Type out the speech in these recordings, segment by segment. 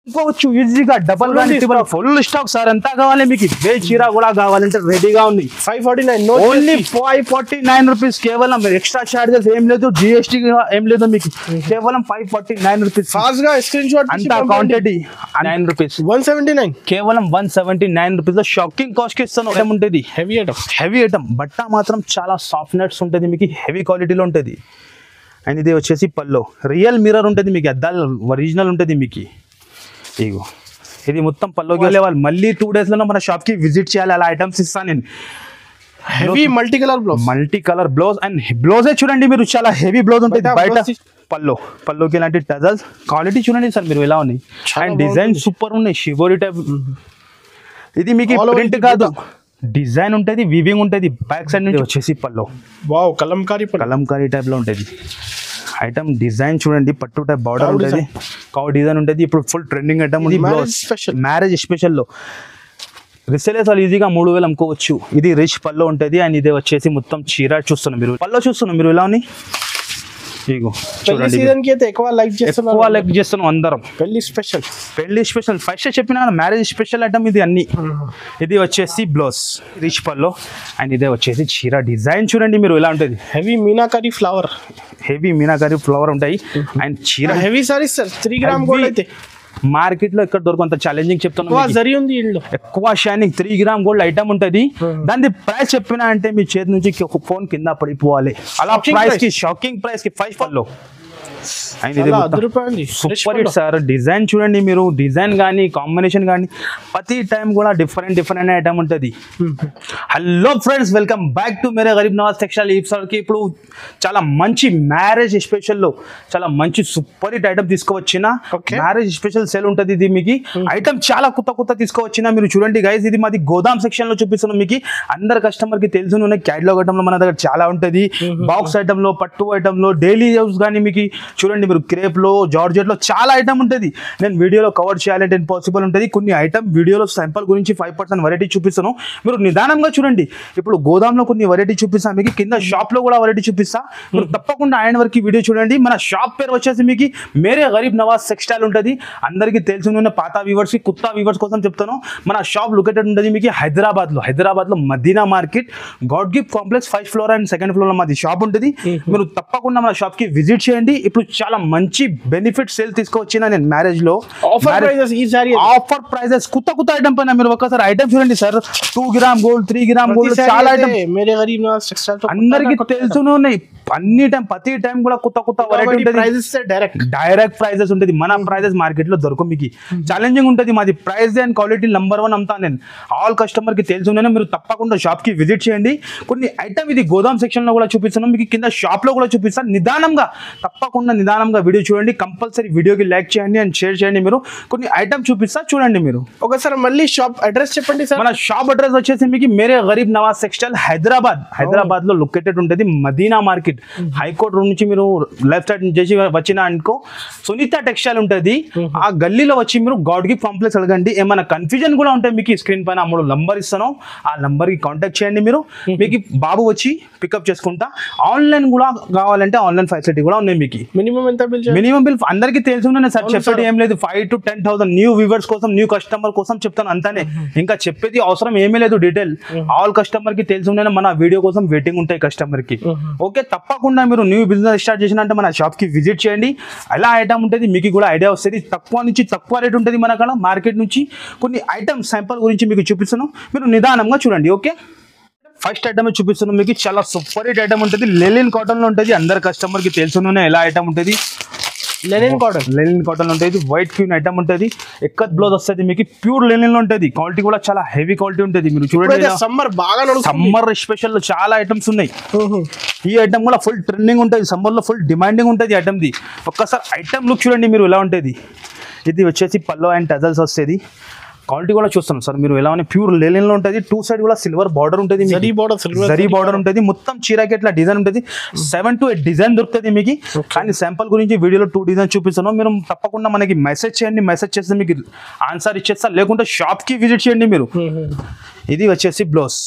ఇంకోవచ్చు ఈజీగా డబల్ గానీ full stock sir. ఎంత కావాలి మీకు? ఇవే చీర కూడా కావాలంటే రెడీగా ఉంది. 549 ఓన్లీ 549 రూపీస్. కేవలం ఎక్స్ట్రా చార్జెస్ ఏం లేదు, జిఎస్టీ ఏం లేదు మీకు. కేవలం 549 రూపీస్. ఫాస్ట్ గా స్క్రీన్ షాట్ అంతా క్వాంటిటీ 9 రూపీస్. 179 కేవలం 179 రూపీస్ లో షాకింగ్ కాస్ట్ కి ఇస్తాను. ఐటమ్ ఉంటుంది హెవీ ఐటమ్. బట్ట మాత్రం చాలా సాఫ్ట్ నెట్స్ ఉంటుంది మీకు, హెవీ క్వాలిటీలో ఉంటుంది. అండ్ ఇది వచ్చేసి పల్లో రియల్ మిర్రర్ ఉంటుంది మీకు, అద్దాలు ఒరిజినల్ ఉంటుంది మీకు. ఇగో ఇది మొత్తం పల్లోకి వెళ్ళే వాళ్ళు మళ్ళీ 2 days లో మన షాప్ కి విజిట్ చేయాలి. అలా ఐటమ్స్ ఇస్తాను నేను. Heavy multi colour blouse and బ్లౌజే చూడండి మీరు, చాలా హెవీ బ్లౌజ్ ఉంటుంది. బయట పల్లోకి ఇలాంటి టజల్స్ క్వాలిటీ చూడండి సార్ మీరు ఎలా ఉన్నాయి. అండ్ డిజైన్ సూపర్ ఉన్నాయి, షివోరీ టైప్. ఇది మీకు ప్రింట్ కాదు, డిజైన్ ఉంటుంది, వీవింగ్ ఉంటుంది. బ్యాక్ సైడ్ నుంచి వచ్చేసి పల్లో వావ్ కలంకారీ టైప్ లో ఉంటుంది. ఐటమ్ డిజైన్ చూడండి, పట్టు టైప్ బార్డర్ ఉంటుంది, కౌ డిజైన్ ఉంటుంది. ఇప్పుడు ఫుల్ ట్రెండింగ్ ఐటమ్ ఉంది. మ్యారేజ్ స్పెషల్ లో రిసేలర్స్ వాళ్ళు ఈజీగా 3000 అమ్ముకోవచ్చు. ఇది రిచ్ పల్లో ఉంటుంది. అండ్ ఇది వచ్చేసి మొత్తం చీర చూస్తున్నాం మీరు, పల్లో చూస్తున్నాం మీరు ఎలా ఉన్నాయి. ఇగో చూడండి, ఎక్కువ లైక్ చేస్తున్నాం అందరం. పెళ్లి స్పెషల్ ఫస్ట్ చెప్పిన మ్యారేజ్ స్పెషల్ ఐటమ్ ఇది అన్ని. ఇది వచ్చేసి బ్లౌజ్ రిచ్ పల్లో. అండ్ ఇదే వచ్చేసి చీర డిజైన్ చూడండి మీరు ఎలా ఉంటుంది. హెవీ మీనాకారి ఫ్లవర్ ఉంటాయి. అండ్ చీర heavy saris sir. 3 gram gold అయితే మార్కెట్ లో ఎక్కడ దొరకంత ఛాలెంజింగ్ చెప్తున్నాను. ఎక్కువ షైనింగ్ 3 గ్రామ్ గోల్డ్ ఐటమ్ ఉంటుంది. దాని ప్రైస్ చెప్పినా అంటే మీ చేతి నుంచి ఫోన్ కింద పడిపోవాలి. అలా ప్రైస్ కి షాకింగ్ ప్రైస్ కి 5 పల్లో. Super hit sir. డిజైన్ చూడండి మీరు, డిజైన్ కానీ కాంబినేషన్ కానీ ప్రతి టైం కూడా డిఫరెంట్ ఐటమ్ ఉంటుంది. Hello friends, welcome back to Mere Garib Nawaz textile. ఈ ఇప్పుడు చాలా మంచి మ్యారేజ్ స్పెషల్ లో చాలా మంచి సూపర్ హిట్ ఐటమ్ తీసుకువచ్చిన మ్యారేజ్ స్పెషల్ సేల్ ఉంటుంది. ఇది మీకు ఐటమ్ చాలా కొత్త తీసుకువచ్చిన. మీరు చూడండి గైస్, ఇది మాది గోదాం సెక్షన్ లో చూపిస్తున్నాం మీకు. అందరు కస్టమర్ కి తెలుసు, క్యాటలాగ్ ఐటమ్ లో మన దగ్గర చాలా ఉంటుంది. బాక్స్ ఐటమ్ లో, పట్టు ఐటమ్ లో, డైలీ యూస్ కానీ మీకు చూడండి మీరు, క్రేప్ లో, జార్జెట్ లో చాలా ఐటమ్ ఉంటుంది. నేను వీడియోలో కవర్ చేయాలంటే ఇంపాసిబుల్ ఉంటుంది. కొన్ని ఐటమ్ వీడియోలో శాంపుల్ గురించి 5% వెరైటీ చూపిస్తాను. మీరు నిదానంగా చూడండి. ఇప్పుడు గోదాంలో కొన్ని వెరైటీ చూపిస్తాను మీకు, కింద షాప్ లో కూడా వెరైటీ చూపిస్తా. మీరు తప్పకుండా ఆయన వరకు వీడియో చూడండి. మన షాప్ పేరు వచ్చేసి మీకు మేరే గరీబ్ నవాజ్ టెక్స్టైల్ ఉంటుంది. అందరికీ తెలిసిన పాత వ్యూవర్స్ కి, కొత్త వ్యూవర్స్ కోసం చెప్తాను. మన షాప్ లొకేటెడ్ ఉంటుంది మీకు హైదరాబాద్ లో Madina market, God Gift complex 5th floor and 2nd floor లో మాది షాప్ ఉంటుంది. మీరు తప్పకుండా మన షాప్ కి విజిట్ చేయండి. ఇప్పుడు చాలా మంచి బెనిఫిట్ సేల్ తీసుకొచ్చిన నేను మ్యారేజ్ లో. ఆఫర్ ప్రైజెస్ కొత్త ఐటమ్ పైన మీరు ఒకసారి ఐటమ్ చూడండి sir. 2 gram gold, 3 gram gold చాలా ఐటమ్ అందరికి తెలుసునే ఉన్నాయి. ప్రతి టైం కూడా కొత్త వెరైటీ ఉంటుంది. డైరెక్ట్ ప్రైజెస్ ఉంటుంది. మన ప్రైజెస్ మార్కెట్ లో దొరకవు మీకు. ఛాలెంజింగ్ ఉంటుంది. మాది ప్రైస్ అండ్ క్వాలిటీ నంబర్ 1 అమ్ముతాను నేను. ఆల్ కస్టమర్ కి తెలుసునే. మీరు తప్పకుండా షాప్ కి విజిట్ చేయండి. కొన్ని ఐటమ్ ఇది గోదాం సెక్షన్ లో కూడా చూపిస్తున్నాం మీకు, కింద షాప్ లో కూడా చూపిస్తాను. నిదానంగా వీడియో చూడండి. కంపల్సరీ వీడియోకి లైక్ చేయండి అండ్ షేర్ చేయండి. మీరు కొన్ని ఐటమ్ చూపిస్తా చూడండి. మీరు ఒకసారి మళ్ళీ షాప్ అడ్రస్ చెప్పండి సార్. మన షాప్ అడ్రస్ వచ్చేసి మీకు మేరే గరీబ్ నవాజ్ టెక్స్టైల్ హైదరాబాద్ లో లొకేటెడ్ ఉంటుంది. మదీనా మార్కెట్ హైకోర్ట్ రోడ్ నుంచి మీరు లెఫ్ట్ సైడ్ చేసి వచ్చిన అనుకో సునీత టెక్స్టైల్ ఉంటుంది. ఆ గల్లీలో వచ్చి మీరు గాడ్ గిఫ్ట్ కాంప్లెక్స్ అడగండి. ఏమైనా కన్ఫ్యూజన్ కూడా ఉంటే మీకు స్క్రీన్ పైన 3 నంబర్ ఇస్తాను. ఆ నంబర్ కి కాంటాక్ట్ చేయండి. మీరు మీకు బాబు వచ్చి పికప్ చేసుకుంటా. ఆన్లైన్ కూడా కావాలంటే ఆన్లైన్ ఫెసిలిటీ కూడా ఉన్నాయి మీకు. మినిమం బిల్ అందరికీ తెలుసుకున్నాను సార్, చెప్పేది ఏం లేదు. 5,000 to 10,000 న్యూ వ్యూవర్స్ కోసం, న్యూ కస్టమర్ కోసం చెప్తాను అంతానే. ఇంకా చెప్పేది అవసరం ఏమీ లేదు. డీటెయిల్ ఆల్ కస్టమర్ కి తెలుసుకున్నాను. మన వీడియో కోసం వెయిటింగ్ ఉంటాయి కస్టమర్ కి. ఓకే, తప్పకుండా మీరు న్యూ బిజినెస్ స్టార్ట్ చేసినంటే మన షాప్ కి విజిట్ చేయండి. ఎలా ఐటమ్ ఉంటుంది మీకు కూడా ఐడియా వస్తుంది. తక్కువ రేట్ ఉంటుంది మన కాడ మార్కెట్ నుంచి. కొన్ని ఐటమ్ శాంపుల్ గురించి మీకు చూపిస్తాను. మీరు నిదానంగా చూడండి. ఓకే, ఫస్ట్ ఐటమ్ చూపిస్తున్నాం మీకు. చాలా సూపర్ హిట్ ఐటమ్ ఉంటుంది. లెనిన్ కాటన్ లో ఉంటుంది. అందరు కస్టమర్ కి తెలుసుకునే ఎలా ఐటమ్ ఉంటుంది. లెనిన్ కాటన్ ఉంటుంది. వైట్ క్వీన్ ఐటమ్ ఉంటుంది. ఎక్కత్ బ్లౌజ్ వస్తుంది మీకు. ప్యూర్ లెనిన్ లో ఉంటుంది. క్వాలిటీ కూడా చాలా హెవీ క్వాలిటీ ఉంటుంది. మీరు చూడండి, సమ్మర్ స్పెషల్ లో చాలా ఐటమ్స్ ఉన్నాయి. ఈ ఐటమ్ కూడా ఫుల్ ట్రెండింగ్ ఉంటుంది. సమ్మర్ లో ఫుల్ డిమాండింగ్ ఉంటుంది ఐటమ్ ది. ఒక్కసారి ఐటమ్ లుక్ చూడండి మీరు ఎలా ఉంటుంది. ఇది వచ్చేసి పల్లో అండ్ టజల్స్ వస్తుంది. క్వాలిటీ కూడా చూస్తున్నాం సార్ మీరు ఎలా ఉన్నాయి. ప్యూర్ లెనిన్ లో ఉంటుంది. 2 side కూడా సిల్వర్ బార్డర్ ఉంటుంది. జరీ బార్డర్ ఉంటుంది. మొత్తం చీరకి ఎట్లా డిజైన్ ఉంటుంది. 7 to 8 డిజైన్ దొరుకుతుంది మీకు. కానీ శాంపుల్ గురించి వీడియోలో 2 డిజైన్ చూపిస్తాను. మీరు తప్పకుండా మనకి మెసేజ్ చేయండి. మెసేజ్ చేస్తే మీకు ఆన్సర్ ఇచ్చేస్తా. లేకుంటే షాప్ కి విజిట్ చేయండి మీరు. ఇది వచ్చేసి బ్లౌజ్.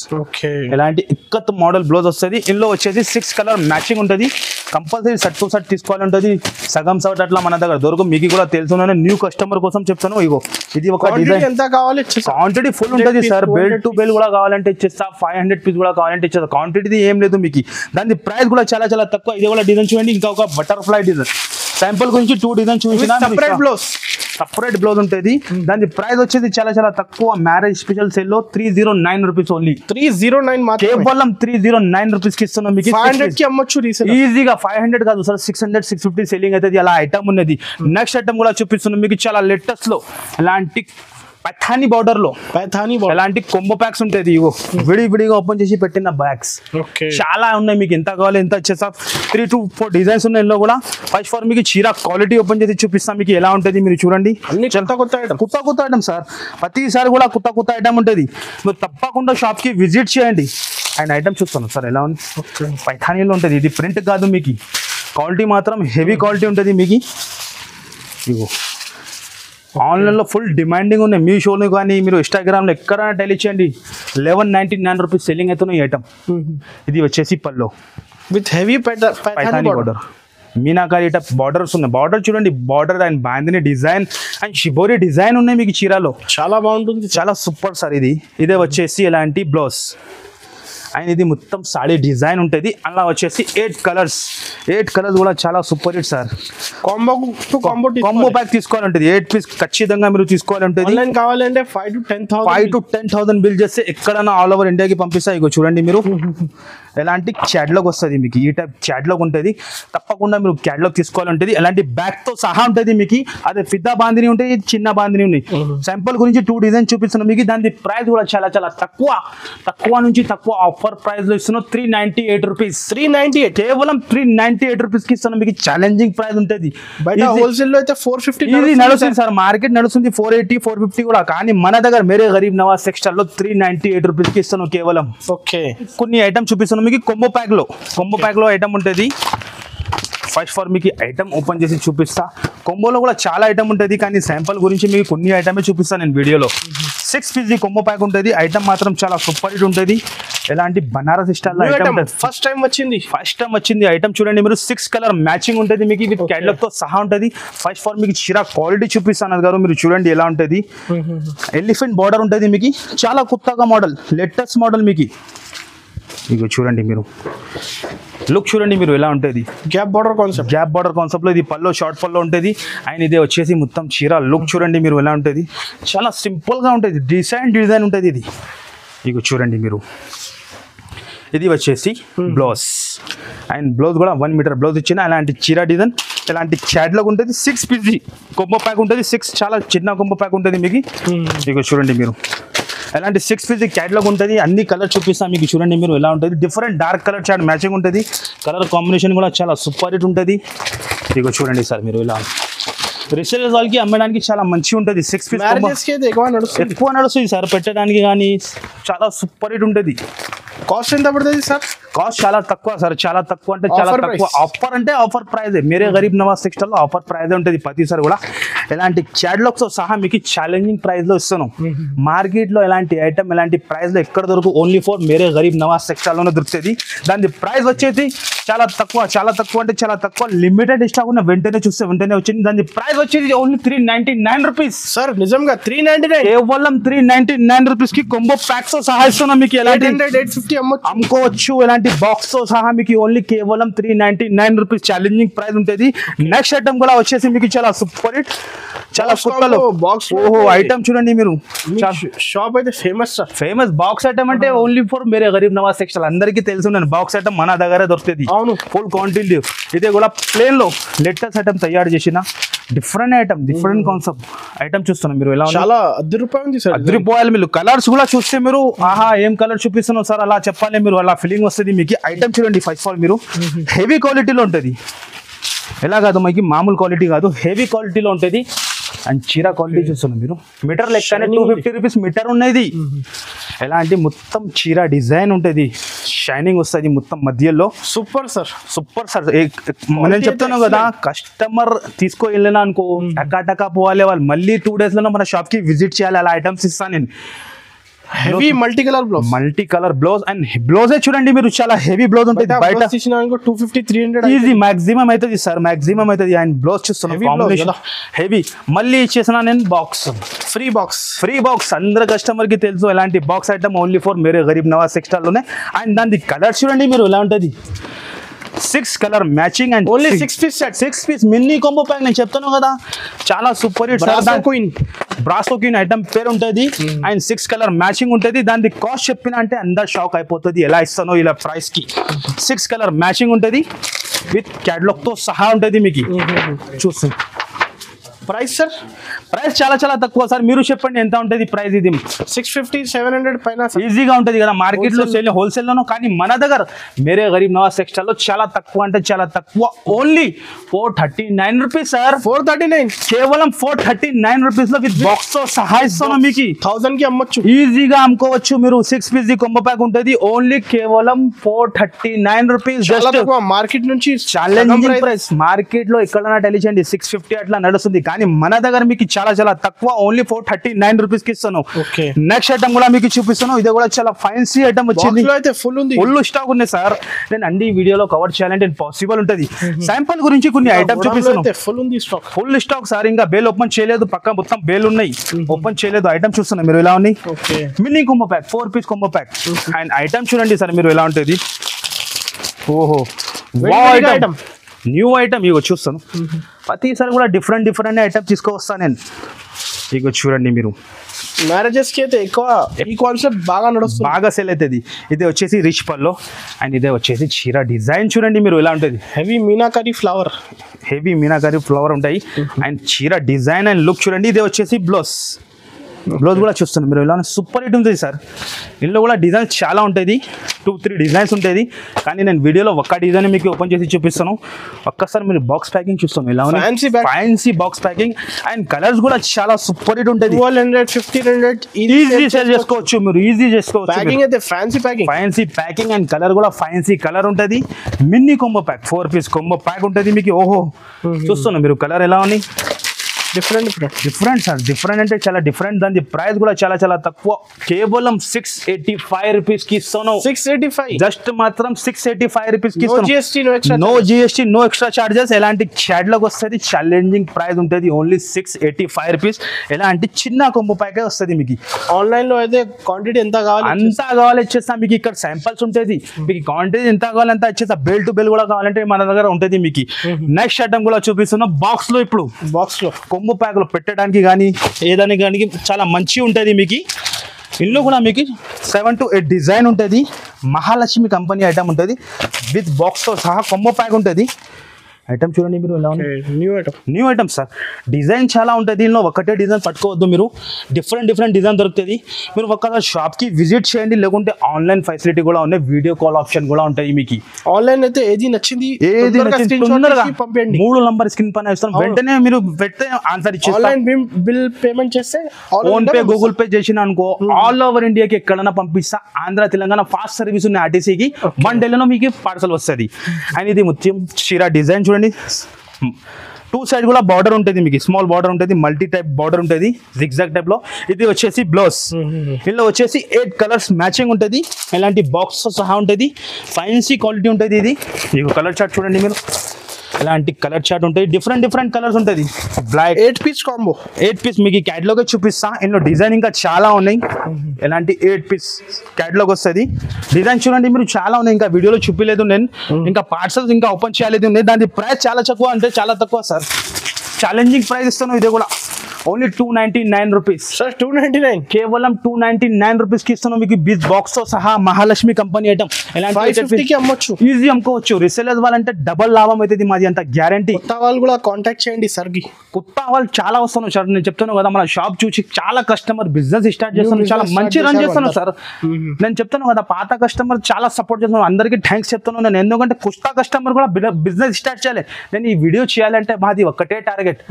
ఎలాంటి ఇక్కత్ మోడల్ బ్లౌజ్ వస్తుంది. ఇందులో వచ్చేసి 6 కలర్ మ్యాచింగ్ ఉంటుంది. కంపల్సరీ సెట్ టు సెట్ తీసుకోవాలి ఉంటుంది. సగం సగం అట్లా మన దగ్గర దొరకదు, మీకు కూడా తెలుసు. న్యూ కస్టమర్ కోసం చెప్తాను. ఇగో ఇది ఒక డిజైన్. ఎంత కావాలి? క్వాంటిటీ ఫుల్ ఉంటుంది సార్. బెల్ టు బెల్ కూడా కావాలంటే ఇచ్చేస్తా, 500 పీస్ కూడా కావాలంటే ఇచ్చేస్తా. క్వాంటిటీ ఏం లేదు మీకు. దాని ప్రైస్ కూడా చాలా చాలా తక్కువ. ఇది కూడా డిజైన్ చూడండి, ఇంకా ఒక బటర్ఫ్లై డిజైన్. శాంపుల్ గురించి 2 డిజైన్ చూపించిన. సపరేట్ బ్లౌజ్ ఉంటుంది. దాని ప్రైస్ వచ్చేది చాలా చాలా తక్కువ. మ్యారేజ్ స్పెషల్ సేల్ లో 309 రూపీస్ ఓన్లీ. 309 కేవలం 309 రూపీస్ కి ఇస్తున్నాం మీకు. 500 కి అమ్మొచ్చు ఈజీగా. 500 కాదు సార్, 600 650 సెల్లింగ్ అవుతుంది. అలా ఐటమ్ ఉన్నది. నెక్స్ట్ ఐటమ్ కూడా చూపిస్తున్నాం మీకు. చాలా లేటెస్ట్ లో ఎలాంటి పైథానీ బార్డర్ లో ఎలాంటి కొంబో ప్యాక్స్ ఉంటుంది. ఇగో విడివిడిగా ఓపెన్ చేసి పెట్టిన బ్యాగ్స్ చాలా ఉన్నాయి. మీకు ఎంత కావాలి ఎంత వచ్చేసా. 3 to 4 డిజైన్స్ ఉన్నాయి ఇందులో కూడా. ఫస్ట్ ఫర్ మీకు చీర క్వాలిటీ ఓపెన్ చేసి చూపిస్తాం మీకు ఎలా ఉంటుంది. మీరు చూడండి, కొత్త ఐటమ్ సార్. ప్రతిసారి కూడా కొత్త ఐటమ్ ఉంటుంది. మీరు తప్పకుండా షాప్ కి విజిట్ చేయండి. అండ్ ఐటమ్ చూస్తాను సార్ ఎలా ఉంది. పైథానీలో ఉంటుంది. ఇది ప్రింట్ కాదు మీకు. క్వాలిటీ మాత్రం హెవీ క్వాలిటీ ఉంటుంది మీకు. ఇగో ఆన్లైన్లో ఫుల్ డిమాండింగ్ ఉన్నాయి. మీ షోలో కానీ మీరు ఇన్స్టాగ్రామ్లో ఎక్కడైనా టెలి చేయండి. 1199 రూపీస్ సెల్లింగ్ అవుతున్నాయి ఈ ఐటమ్. ఇది వచ్చేసి పల్లో with heavy Paithani border. Meenakari type borders ఉన్నాయి. బార్డర్ చూడండి, border and bandhani design and shibori design ఉన్నాయి మీకు చీరలో. చాలా బాగుంటుంది, చాలా సూపర్ సార్. ఇదే వచ్చేసి ఎలాంటి బ్లౌజ్ అండ్ ఇది మొత్తం సాడీ డిజైన్ ఉంటుంది. అలా వచ్చేసి 8 కలర్స్ కూడా చాలా super hit sir. Combo pack తీసుకోవాలంటే 8 పీస్ ఖచ్చితంగా మీరు తీసుకోవాలంటే. కావాలంటే 5 to 10,000 బిల్ చేస్తే ఎక్కడైనా ఆల్ ఓవర్ ఇండియాకి పంపిస్తా. ఇగో చూడండి మీరు ఎలాంటి క్యాటలాగ్ వస్తుంది మీకు. ఈ టైప్ క్యాటలాగ్ ఉంటుంది. తప్పకుండా మీరు క్యాటలాగ్ తీసుకోవాలంటది. ఎలాంటి బ్యాగ్ తో సహా ఉంటుంది మీకు. అదే ఫిదా బాందిని ఉంటుంది, చిన్న బాందిని ఉన్నాయి. శాంపుల్ గురించి 2 డిజైన్ చూపిస్తున్నాం మీకు. దాని ప్రైస్ కూడా చాలా చాలా తక్కువ నుంచి తక్కువ ఆఫర్ ప్రైస్ లో ఇస్తున్నాం. 398 రూపీస్. 398 కేవలం 398 రూపీస్ కి ఇస్తున్నాం మీకు. ఛాలెంజింగ్ ప్రైస్ ఉంటుంది. హోల్సేల్ లో అయితే 450 ఇది నడుస్తుంది సార్. మార్కెట్ నడుస్తుంది 480 450 కూడా. కానీ మన దగ్గర మేరే గరీబ్ నవాజ్ టెక్స్టైల్ లో 398 రూపీస్ కి ఇస్తున్నాం కేవలం. ఓకే, కొన్ని ఐటమ్ చూపిస్తున్నాం మీకు. కొంబో ప్యాక్ లో ఐటమ్ ఉంటుంది. ఫస్ట్ ఫర్ మీకు ఐటమ్ ఓపెన్ చేసి చూపిస్తా. కొంబోలో కూడా చాలా ఐటమ్ ఉంటుంది, కానీ శాంపుల్ గురించి మీకు కొన్ని ఐటమే చూపిస్తాను నేను వీడియోలో. 6 పీస్ కొంబో ప్యాక్ ఉంటుంది. ఐటమ్ మాత్రం చాలా సూపర్ హిట్ ఉంటుంది. ఎలాంటి Banaras style item first time వచ్చింది ఐటమ్ చూడండి మీరు. 6 కలర్ మ్యాచింగ్ ఉంటుంది మీకు. విత్ క్యాటలాగ్ తో సహా ఉంటుంది. ఫస్ట్ ఫర్ మీకు చీర క్వాలిటీ చూపిస్తాను గారు. మీరు చూడండి ఎలా ఉంటుంది. ఎలిఫెంట్ బార్డర్ ఉంటుంది మీకు. చాలా కొత్తగా మోడల్, లేటెస్ట్ మోడల్ మీకు. ఇగో చూడండి మీరు, లుక్ చూడండి మీరు ఎలా ఉంటుంది. గ్యాప్ బార్డర్ కాన్సెప్ట్ లో ఇది పల్లో, షార్ట్ పల్లో ఉంటుంది. అండ్ ఇదే వచ్చేసి మొత్తం చీర లుక్ చూడండి మీరు ఎలా ఉంటుంది. చాలా సింపుల్ గా ఉంటుంది. డిజైన్ ఉంటుంది ఇది. ఇగో చూడండి మీరు, ఇది వచ్చేసి బ్లౌజ్. అండ్ బ్లౌజ్ కూడా 1 మీటర్ బ్లౌజ్ ఇచ్చిన. అలాంటి చీర డిజైన్ ఇలాంటి క్యాటలాగ్ ఉంటుంది. 6 పీస్ కొంబో ప్యాక్ ఉంటుంది. 6 చాలా చిన్న కొంబో ప్యాక్ ఉంటుంది మీకు. ఇగో చూడండి మీరు, ఎలాంటి 6 పీస్ క్యాటలాగ్ ఉంటుంది. అన్ని కలర్ చూపిస్తాను మీకు. చూడండి మీరు ఎలా ఉంటుంది. Different dark colour chart matching ఉంటుంది. కలర్ కాంబినేషన్ కూడా చాలా సూపర్ హిట్ ఉంటుంది. ఇగో చూడండి సార్ మీరు ఇలా. రిసేలర్స్ వాళ్ళకి అమ్మడానికి చాలా మంచిగా ఉంటుంది. 6 పీస్ ఎక్కువ నడుస్తుంది సార్ పెట్టడానికి, కానీ చాలా సూపర్ హిట్ ఉంటుంది. కాస్ట్ ఎంత పడుతుంది సార్? కాస్ట్ చాలా తక్కువ సార్. చాలా తక్కువ అంటే చాలా తక్కువ. Offer price. Mere Garib Nawaz textile లో ఆఫర్ ప్రైజ్ ఉంటుంది ప్రతిసారి కూడా. ఎలాంటి క్యాటలాగ్స్ తో సహా మీకు ఛాలెంజింగ్ ప్రైస్ లో ఇస్తాను. మార్కెట్ లో ఎలాంటి ఐటమ్ ఎలాంటి ప్రైస్ లో ఎక్కడ దొరకు. Only for Mere Garib Nawaz textile లోనే దొరుకుతుంది. దాని ప్రైస్ వచ్చేసి చాలా తక్కువ అంటే చాలా తక్కువ. లిమిటెడ్ స్టాక్ ఉన్న వెంటనే వచ్చింది. దాని ప్రైస్ వచ్చేసి ఓన్లీ 399 రూపీస్ సార్. నిజంగా 399 కేవలం 399 రూపీస్ కి కొంబో ప్యాక్స్ తో సహా ఇస్తున్నాం మీకు. ఎలాంటి 850 అమ్ముకోవచ్చు. ఎలాంటి బాక్స్ తో సహా మీకు ఓన్లీ కేవలం 399 రూపీస్. ఛాలెంజింగ్ ప్రైస్ ఉంటుంది. నెక్స్ట్ ఐటమ్ కూడా వచ్చేసి మీకు చాలా సూపర్ హిట్, చాలా కొత్తలో బాక్స్. ఓహో ఐటమ్ చూడండి మీరు. షాప్ అయితే ఫేమస్ బాక్స్ ఐటమ్ అంటే only for Mere Garib Nawaz textile. అందరికీ తెలుసు నేను బాక్స్ ఐటమ్ మన దగ్గర దొరుకుతుంది. అవును, ఫుల్ క్వాంటిటీ. ఇదే కూడా ప్లేన్ లో లేటెస్ట్ ఐటమ్ తయారు చేసిన different item, different concept item చూస్తున్నాం మీరు. ఎలా చాలా అదిరిపోయాలి. మీరు కలర్స్ కూడా చూస్తే మీరు ఆహా ఏం కలర్ చూపిస్తున్నావు సార్ అలా చెప్పాలి మీరు. అలా ఫీలింగ్ వస్తుంది మీకు. ఐటమ్ చూడండి ఫస్ట్ ఆఫ్ ఆల్ మీరు. హెవీ క్వాలిటీలో ఉంటుంది. ఎలా కాదు మనకి మామూలు క్వాలిటీ కాదు, హెవీ క్వాలిటీలో ఉంటుంది. అండ్ చీర క్వాలిటీ చూస్తున్నాం మీరు. మీటర్ లెక్కనే 250 రూపీస్ మీటర్ ఉన్నది. ఎలా అంటే మొత్తం చీర డిజైన్ ఉంటుంది. షైనింగ్ వస్తుంది మొత్తం మధ్యలో. Super sir. నేను చెప్తాను కదా, కస్టమర్ తీసుకో వెళ్ళినా అనుకో టకా పోవాలి. వాళ్ళు మళ్ళీ 2 days లోనే మన షాప్ కి విజిట్ చేయాలి. అలా ఐటమ్స్ ఇస్తాను నేను. Heavy multi colour blouse. Multi colour blouse and బ్లౌజే చూడండి మీరు, చాలా హెవీ బ్లౌజ్ ఉంటుంది. బయట తీసిన 250-300 ఈజీ మాక్సిమం అవుతుంది సార్, మాక్సిమం అవుతుంది. అండ్ బ్లౌజ్ చూస్తున్నాను కాంబినేషన్ హెవీ. మళ్ళీ ఇచ్చేసిన నేను బాక్స్, ఫ్రీ బాక్స్. అందరు కస్టమర్ కి తెలుసు ఎలాంటి box item only for Mere Garib Nawaz textile లోనే. అండ్ దాని కలర్ చూడండి మీరు ఎలా ఉంటుంది, 6 colour matching and only 6 piece set, 6 piece mini combo pack. నేను చెప్తాను కదా చాలా super hit brasso queen item పేరు ఉంటుంది. అండ్ 6 కలర్ మ్యాచింగ్ ఉంటుంది. దాని కాస్ట్ చెప్పిన అంటే అందరు షాక్ అయిపోతుంది, ఎలా ఇస్తానో ఇలా ప్రైస్ కి. 6 కలర్ మ్యాచింగ్ ఉంటుంది విత్ క్యాటలాగ్ తో సహా ఉంటుంది మీకు. చూస్తాను ప్రైస్ సార్, ప్రైస్ చాలా చాలా తక్కువ సార్. మీరు చెప్పండి ఎంత ఉంటుంది ప్రైస్? ఇది 650-700 పైన ఈజీగా ఉంటుంది కదా మార్కెట్ లో సేల్ హోల్సేల్ లోనో. కానీ మన దగ్గర మేరే గరీబ్ నవాజ్ టెక్స్టైల్ లో చాలా తక్కువ అంటే చాలా తక్కువ, ఓన్లీ 439 రూపీస్ సార్. 439, కేవలం 439 రూపీస్ లో విత్ బాక్స్ తో సహా ఇస్తున్నాం మీకు. 1000 కి అమ్మొచ్చు, ఈజీగా అమ్ముకోవచ్చు మీరు. 6 పీస్ ది కొంబో ప్యాక్ ఉంటుంది, ఓన్లీ కేవలం 439 రూపీస్. మార్కెట్ నుంచి ఛాలెంజింగ్ ప్రైస్. మార్కెట్ లో ఎక్కడైనా టెలిచండి 650 అట్లా నడుస్తుంది, కానీ మన దగ్గర మీకు చాలా చాలా తక్కువ, ఓన్లీ 439 రూపీస్ కి ఇస్తాను. నెక్స్ట్ ఐటమ్ కూడా మీకు చూపిస్తాను. ఇది కూడా చాలా ఫైన్సీ ఐటమ్ వచ్చింది, ఫుల్ స్టాక్ ఉంది సార్. నేను అన్ని వీడియోలో కవర్ చేయాలంటే పాసిబుల్ ఉంటుంది. శాంపుల్ గురించి కొన్ని ఐటమ్ చూపిస్తాను. ఫుల్ స్టాక్ సార్, ఇంకా బేల్ ఓపెన్ చేయలేదు, పక్క మొత్తం బేల్ ఉన్నాయి, ఓపెన్ చేయలేదు. ఐటమ్ చూస్తున్నా మీరు ఎలా ఉన్నాయి. Mini combo pack, 4 piece combo pack. And item చూడండి సార్ మీరు ఎలా ఉంటుంది. ఓహో ఐటమ్, న్యూ ఐటమ్. ఇగో చూస్తాను ప్రతిసారి కూడా డిఫరెంట్ ఐటమ్ తీసుకొస్తాను నేను. ఇగో చూడండి మీరు, మ్యారేజెస్ కి అయితే ఎక్కువ ఈ కాన్సెప్ట్ బాగా నడుస్తుంది, బాగా సెల్ అవుతుంది. ఇది వచ్చేసి రిచ్ పల్లో అండ్ ఇదే వచ్చేసి చీర డిజైన్ చూడండి మీరు ఎలా ఉంటుంది. హెవీ మీనాకరీ ఫ్లవర్ ఉంటాయి. అండ్ చీర డిజైన్ అండ్ లుక్ చూడండి. ఇదే వచ్చేసి బ్లౌజ్ కూడా చూస్తున్నాం మీరు ఎలా సూపర్ హిట్ ఉంటుంది సార్. ఇందులో కూడా డిజైన్స్ చాలా ఉంటుంది, 2-3 డిజైన్స్ ఉంటుంది. కానీ నేను వీడియోలో ఒక్క డిజైన్ మీకు ఓపెన్ చేసి చూపిస్తాను. ఒక్కసారి మీరు బాక్స్ ప్యాకింగ్ చూస్తాం ఎలా ఉంది, fancy box packing. And colours కూడా చాలా సూపర్ హిట్ ఉంటుంది. 1200-1500 ఈజీ సేల్ చేసుకోవచ్చు మీరు, ఈజీ చేసుకోవచ్చు. ప్యాకింగ్ అయితే ఫ్యాన్సీ ప్యాకింగ్ అండ్ కలర్ కూడా ఫ్యాన్సీ కలర్ ఉంటుంది. Mini combo pack, 4 piece combo pack ఉంటుంది మీకు. ఓహో చూస్తున్నాం మీరు కలర్ ఎలా ఉంది. డిఫరెంట్ సార్, డిఫరెంట్ అంటే చాలా డిఫరెంట్. దాని ప్రైస్ కూడా చాలా చాలా తక్కువ, కేవలం 685 రూపీస్ కి ఇస్తాను. 685 జస్ట్ మాత్రం 685 రూపీస్ కి no GST, no extra charges. ఎలాంటి క్యాటలాగ్ వస్తుంది, ఛాలెంజింగ్ ప్రైస్ ఉంటుంది, ఓన్లీ 685 రూపీస్. ఎలాంటి చిన్న కొంబో ప్యాకే వస్తుంది మీకు. ఆన్లైన్ లో అయితే క్వాంటిటీ ఎంత కావాలి ఇచ్చేస్తా మీకు. ఇక్కడ శాంపుల్స్ ఉంటుంది మీకు, క్వాంటిటీ ఎంత కావాలి అంత ఇచ్చేస్తా. బెల్ టు బెల్ కూడా కావాలంటే మన దగ్గర ఉంటుంది మీకు. నెక్స్ట్ ఐటమ్ కూడా చూపిస్తున్నా బాక్స్ లో. ఇప్పుడు బాక్స్ లో కొంబో ప్యాక్ లో పెట్టడానికి కానీ ఏదానికి కానీ చాలా మంచిగా ఉంటుంది మీకు. ఇందులో కూడా మీకు 7 to 8 డిజైన్ ఉంటుంది. మహాలక్ష్మి కంపెనీ ఐటమ్ ఉంటుంది విత్ బాక్స్ తో సహా కొంబో ప్యాక్ ఉంటుంది. ఐటమ్ చూడండి మీరు ఎలా ఉంది. న్యూ ఐటమ్ సార్, డిజైన్ చాలా ఉంటుంది. దీనిలో ఒకటే డిజైన్ పట్టుకోవద్దు మీరు, డిఫరెంట్ డిజైన్ దొరుకుతుంది. మీరు ఒక్కసారి షాప్ కి విజిట్ చేయండి, లేకుంటే ఆన్లైన్ ఫెసిలిటీ కూడా ఉన్నాయి, వీడియో కాల్ ఆప్షన్ కూడా ఉంటుంది మీకు. ఆన్లైన్ అయితే ఏది నచ్చింది 3 నంబర్ స్క్రీన్ పైన ఇస్తాను, వెంటనే మీరు పెడితే ఆన్సర్ ఇచ్చేస్తాం. బిల్ పేమెంట్ చేస్తే ఫోన్ పే, గూగుల్ పే చేసిన అనుకో, ఆల్ ఓవర్ ఇండియాకి ఎక్కడైనా పంపిస్తా. ఆంధ్ర, తెలంగాణ ఫాస్ట్ సర్వీస్ ఉన్నాయి ఆర్టీసీకి. 1 డేలో మీకు పార్సల్ వస్తుంది. అండ్ ఇది మొత్తం చీర డిజైన్ చూడండి. 2 సైడ్ కూడా బార్డర్ ఉంటుంది మీకు, స్మాల్ బార్డర్ ఉంటుంది, మల్టీ టైప్ బార్డర్ ఉంటుంది జిగ్జాగ్ టైప్ లో. ఇది వచ్చేసి బ్లౌజ్. ఇందులో వచ్చేసి 8 కలర్స్ మ్యాచింగ్ ఉంటుంది. ఇలాంటి బాక్స్ సహా ఉంటుంది, ఫైన్సీ క్వాలిటీ ఉంటుంది. ఇది మీకు కలర్ చార్ట్ చూడండి మీరు, ఇలాంటి కలర్ చార్ట్ ఉంటుంది. డిఫరెంట్ కలర్స్ ఉంటుంది. బ్లాక్ 8 పీస్ కాంబో, 8 పీస్ మీకు క్యాటలాగ్ చూపిస్తా. ఇందులో డిజైన్ ఇంకా చాలా ఉన్నాయి. ఎలాంటి 8 పీస్ క్యాటలాగ్ వస్తుంది. డిజైన్ చూడండి మీరు చాలా ఉన్నాయి, ఇంకా వీడియోలో చూపించలేదు నేను. ఇంకా పార్సల్స్ ఇంకా ఓపెన్ చేయలేదు ఉన్నాయి. దాని ప్రైస్ చాలా తక్కువ అంటే చాలా తక్కువ సార్, ఛాలెంజింగ్ ప్రైస్ ఇస్తాను. ఇది కూడా ఓన్లీ 299 రూపీస్ సార్. 299, కేవలం 299 రూపీస్ కి ఇస్తాను మీకు, బిగ్ బాక్స్ తో సహా. Mahalakshmi company item. అమ్మొచ్చు, ఈజీ అమ్ముకోవచ్చు. రీసేలర్స్ వాళ్ళంటే డబల్ లాభం అవుతుంది మాది, అంత గ్యారంటీ. కొత్త వాళ్ళు కూడా కాంటాక్ట్ చేయండి సార్ కి. కొత్త వాళ్ళు చాలా వస్తున్నారు సార్, నేను చెప్తాను కదా, మన షాప్ చూసి చాలా కస్టమర్ బిజినెస్ స్టార్ట్ చేస్తున్నారు, చాలా మంచి రన్ చేస్తున్నారు సార్. నేను చెప్తాను కదా, పాత కస్టమర్ చాలా సపోర్ట్ చేస్తున్నారు. అందరికీ థ్యాంక్స్ చెప్తాను నేను, ఎందుకంటే కొత్త కస్టమర్ కూడా బిజినెస్ స్టార్ట్ చేయాలి. నేను ఈ వీడియో చేయాలంటే మాది ఒక్కటే టార్గెట్.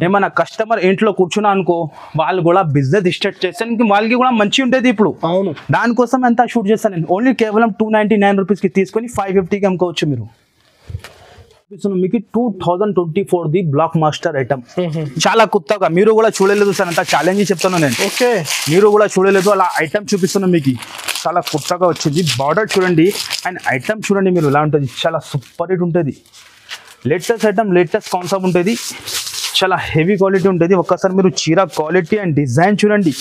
ఏమన్నా కస్టమర్ ఇంట్లో కూర్చున్నా అనుకో, వాళ్ళు కూడా బిజినెస్ స్టార్ట్ చేస్తానికి వాళ్ళకి కూడా మంచి ఉంటుంది. ఇప్పుడు అవును, దానికోసం ఎంత షూట్ చేస్తాను నేను. ఓన్లీ కేవలం 299 రూపీస్ కి తీసుకొని 550కి అమ్ముకోవచ్చు మీరు. మీకు 2024 ది బ్లాక్ మాస్టర్ ఐటమ్ చాలా కొత్తగా మీరు కూడా చూడలేదు సార్, అంత ఛాలెంజ్ చెప్తాను నేను. ఓకే, మీరు కూడా చూడలేదు, అలా ఐటమ్ చూపిస్తున్నాను మీకు. చాలా కొత్తగా వచ్చింది. బార్డర్ చూడండి అండ్ ఐటమ్ చూడండి మీరు ఎలా ఉంటుంది. చాలా సూపర్ హిట్ ఉంటుంది. లేటెస్ట్ ఐటమ్, లేటెస్ట్ కాన్సెప్ట్ ఉంటుంది. చాలా హెవీ క్వాలిటీ ఉంటుంది. ఒక్కసారి మీరు చీర క్వాలిటీ అండ్ డిజైన్ చూడండి.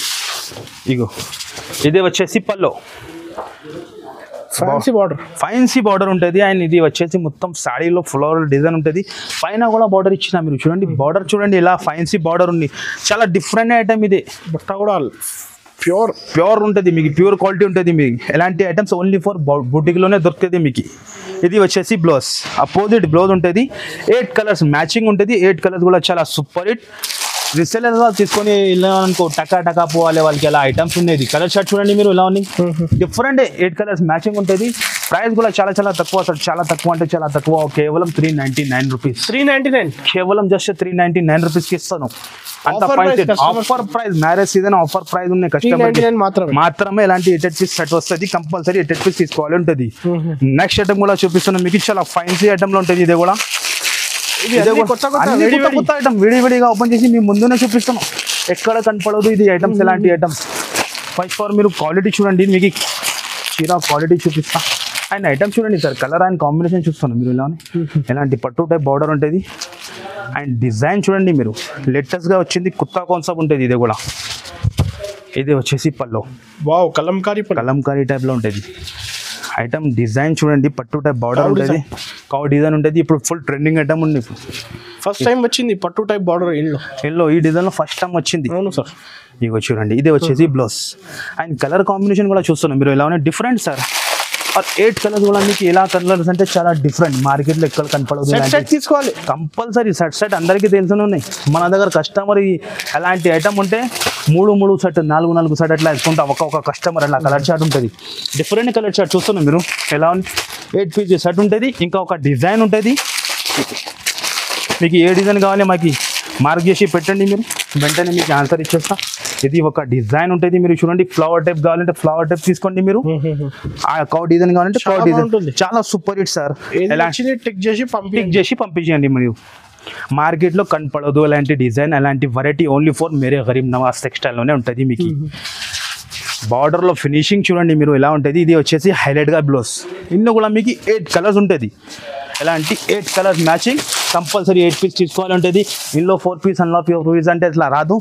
ఇగో ఇది వచ్చేసి పల్లో ఫ్యాన్సీ బార్డర్ ఉంటుంది. అండ్ ఇది వచ్చేసి మొత్తం సాడీలో ఫ్లోరల్ డిజైన్ ఉంటుంది. పైన కూడా బార్డర్ ఇచ్చిన మీరు చూడండి. బార్డర్ చూడండి ఇలా ఫ్యాన్సీ బార్డర్ ఉంది. చాలా డిఫరెంట్ ఐటమ్ ఇది. బట్ట కూడా ప్యూర్ ఉంటుంది మీకు, ప్యూర్ క్వాలిటీ ఉంటుంది మీకు. ఎలాంటి ఐటమ్స్ ఓన్లీ ఫర్ బుటిక్లోనే దొరుకుతుంది మీకు. ఇది వచ్చేసి బ్లౌజ్, అపోజిట్ బ్లౌజ్ ఉంటుంది. 8 కలర్స్ మ్యాచింగ్ ఉంటుంది. 8 కలర్స్ కూడా చాలా సూపర్ హిట్. రీసెలర్ తీసుకొని వెళ్ళామనుకో టకా పోవాలి వాళ్ళకి అలా ఐటమ్స్ ఉండేది. కలర్ షర్ట్ చూడండి మీరు ఎలా ఉంది, డిఫరెంట్ 8 కలర్స్ మ్యాచింగ్ ఉంటుంది. ప్రైస్ కూడా చాలా చాలా తక్కువ సార్, చాలా తక్కువ అంటే చాలా తక్కువ. కేవలం 399 రూపీస్. 399 కేవలం జస్ట్ 399 రూపీస్కి ఇస్తాను. అంత offer price, marriage season offer price ఉన్నాయి. కస్టమర్ మాత్రమే ఇలాంటి 8 పీస్ సెట్ వస్తుంది. కంపల్సరీ 8 పీస్ తీసుకోవాలి ఉంటుంది. నెక్స్ట్ ఐటమ్ కూడా చూపిస్తున్నాను మీకు. చాలా ఫ్యాన్సీ ఐటమ్ లో ఉంటుంది. ఇది కూడా కొత్త ఐటమ్ విడివిడిగా ఓపెన్ చేసి మీ ముందునే చూపిస్తాను. ఎక్కడ కనపడదు ఇది ఐటమ్స్, ఎలాంటి ఐటమ్స్. ఫస్ట్ ఫర్ మీరు క్వాలిటీ చూడండి, మీకు చీర క్వాలిటీ చూపిస్తా. అండ్ ఐటమ్ చూడండి సార్, కలర్ అండ్ కాంబినేషన్ చూస్తాను మీరు ఇలా. ఎలాంటి పట్టు టైప్ బార్డర్ ఉంటుంది. అండ్ డిజైన్ చూడండి మీరు, లేటెస్ట్గా వచ్చింది, కొత్త కాన్సెప్ట్ ఉంటుంది. ఇది కూడా ఇది వచ్చేసి పల్లో. వావ్, కలంకారీ టైప్లో ఉంటుంది. ఐటమ్ డిజైన్ చూడండి, పట్టు టైప్ బార్డర్ ఉంటుంది, కౌ డిజైన్ ఉంటుంది. ఇప్పుడు ఫుల్ ట్రెండింగ్ ఐటమ్ ఉంది. ఫస్ట్ టైం వచ్చింది పట్టు టైప్ బార్డర్ ఎల్లో ఈ డిజైన్లో ఫస్ట్ టైం వచ్చింది. అవును సార్. ఇగో చూడండి, ఇది వచ్చేసి బ్లౌజ్. అండ్ కలర్ కాంబినేషన్ కూడా చూస్తున్నాం మీరు ఎలా ఉన్నాయి, డిఫరెంట్ సార్. 8 కలర్స్ కూడా మీకు ఎలా కలర్స్ అంటే చాలా డిఫరెంట్. మార్కెట్లో ఎక్కడ కనపడదు. తీసుకోవాలి కంపల్సరీ సెట్ అందరికీ తెలిసిన ఉన్నాయి. మన దగ్గర కస్టమర్ ఎలాంటి ఐటమ్ ఉంటే 3 సెట్ 4 సెట్ అట్లా వేసుకుంటా ఒక కస్టమర్ అలా కలర్ చార్ట్ ఉంటుంది. డిఫరెంట్ కలర్ చార్ట్ చూస్తున్నాం మీరు ఎలా ఉంది. 8 పీస్ సెట్ ఉంటుంది. ఇంకా ఒక డిజైన్ ఉంటుంది. మీకు ఏ డిజైన్ కావాలి మాకు మార్క్ చేసి పెట్టండి, మీరు వెంటనే మీకు ఆన్సర్ ఇచ్చేస్తా. ఇది ఒక డిజైన్ ఉంటుంది. మీరు చూడండి, ఫ్లవర్ టైప్ కావాలంటే ఫ్లవర్ టైప్ తీసుకోండి. మీరు ఆ కౌ డిజైన్ కావాలంటే కౌ డిజైన్. చాలా సూపర్ హిట్ సార్. టిక్ చేసి పంపించండి. మీరు మార్కెట్లో కనపడదు అలాంటి డిజైన్, అలాంటి variety only for Mere Garib Nawaz టెక్స్టైల్లోనే ఉంటుంది మీకు. బార్డర్లో ఫినిషింగ్ చూడండి మీరు ఎలా ఉంటుంది. ఇది వచ్చేసి హైలైట్గా బ్లౌజ్. ఇందులో కూడా మీకు 8 కలర్స్ ఉంటుంది. ఎలాంటి 8 కలర్స్ మ్యాచింగ్. కంపల్సరీ 8 పీస్ తీసుకోవాలి ఉంటుంది. ఇందులో 4 పీస్ అన్లో 4 పీస్ అంటే ఇట్లా రాదు.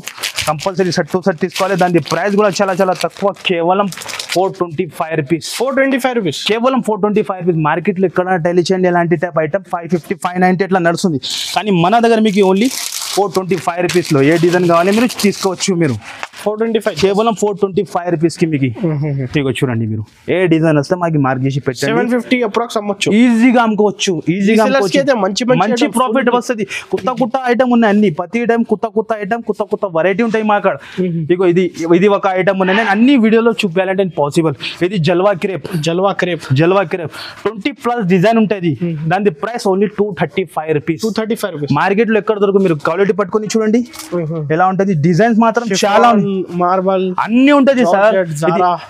కంపల్సరీ సెట్ టు సెట్ తీసుకోవాలి. దాని ప్రైస్ కూడా చాలా చాలా తక్కువ, కేవలం 425 రూపీస్. 425 రూపీస్, కేవలం 425 రూపీస్. మార్కెట్లో ఎక్కడ డైలీ చేయండి ఎలాంటి టైప్ ఐటమ్ 550, 590 అట్లా నడుస్తుంది. కానీ మన దగ్గర మీకు ఓన్లీ 425 రూపీస్లో ఏ డిజైన్ కావాలి మీరు తీసుకోవచ్చు. మీరు 425, కేవలం 425 రూపీస్కి మీకు ఇగో చూడండి. మీరు ఏ డిజైన్ వస్తే మాకు మార్క్ చేసి పెట్టండి. 750 అప్రాక్స్ అమ్మొచ్చు, ఈజీగా అమ్ముకోవచ్చు. మంచి ప్రాఫిట్ వస్తుంది. కొత్త ఐటమ్ ఉన్నాయి అన్ని. ప్రతి టైం కొత్త ఐటమ్, కొత్త వెరైటీ ఉంటాయి మా కాడ. ఇగో ఇది ఒక ఐటమ్ ఉన్నాయి. నేను అన్ని వీడియోలో చూపించాలంటే పాసిబుల్. ఇది జల్వా క్రేప్ 20+ డిజైన్ ఉంటుంది. దాని ప్రైస్ ఓన్లీ 235 రూపీస్. 235 రూపీస్. మార్కెట్లో ఎక్కడ దొరుకు. మీరు క్వాలిటీ పట్టుకొని చూడండి ఎలా ఉంటుంది. డిజైన్స్ మాత్రం చాలా మార్బల్ అన్ని ఉంటది సార్.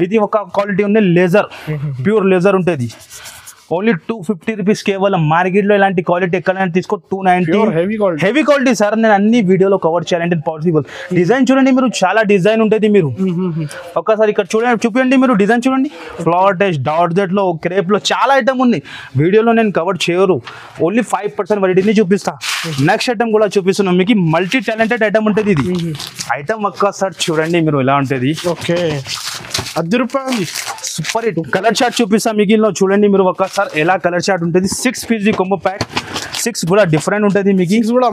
ఇది ఒక క్వాలిటీ ఉంది, లేజర్, ప్యూర్ లేజర్ ఉంటుంది. ఓన్లీ 250 రూపీస్ కేవలం. మార్కెట్లో ఇలాంటి క్వాలిటీ ఎక్కడైనా తీసుకో 290. Heavy quality sir. నేను అన్ని వీడియోలో కవర్ చేయాలంటే పాసిబుల్. డిజైన్ చూడండి మీరు, చాలా డిజైన్ ఉంటుంది. మీరు ఒక్కసారి ఇక్కడ చూడండి మీరు డిజైన్ చూడండి. ఫ్లవర్ టెస్ట్, డాట్ జెట్లో, క్రేప్లో చాలా ఐటమ్ ఉంది. వీడియోలో నేను కవర్ చేయరు. ఓన్లీ 5% వెరైటీని చూపిస్తా. నెక్స్ట్ ఐటమ్ కూడా చూపిస్తున్నాం మీకు. మల్టీ టాలెంటెడ్ ఐటమ్ ఉంటుంది. ఇది ఐటమ్ ఒక్కసారి చూడండి మీరు ఎలా ఉంటుంది. Okay, ₹10 super hit. Colour chart చూపిస్తా మీకు. ఇందులో చూడండి మీరు ఒక్కసారి ఎలా కలర్ చార్ట్ ఉంటుంది. 6 పీస్ కొంబో ప్యాక్. 6 కూడా డిఫరెంట్ ఉంటుంది మీకు. కూడా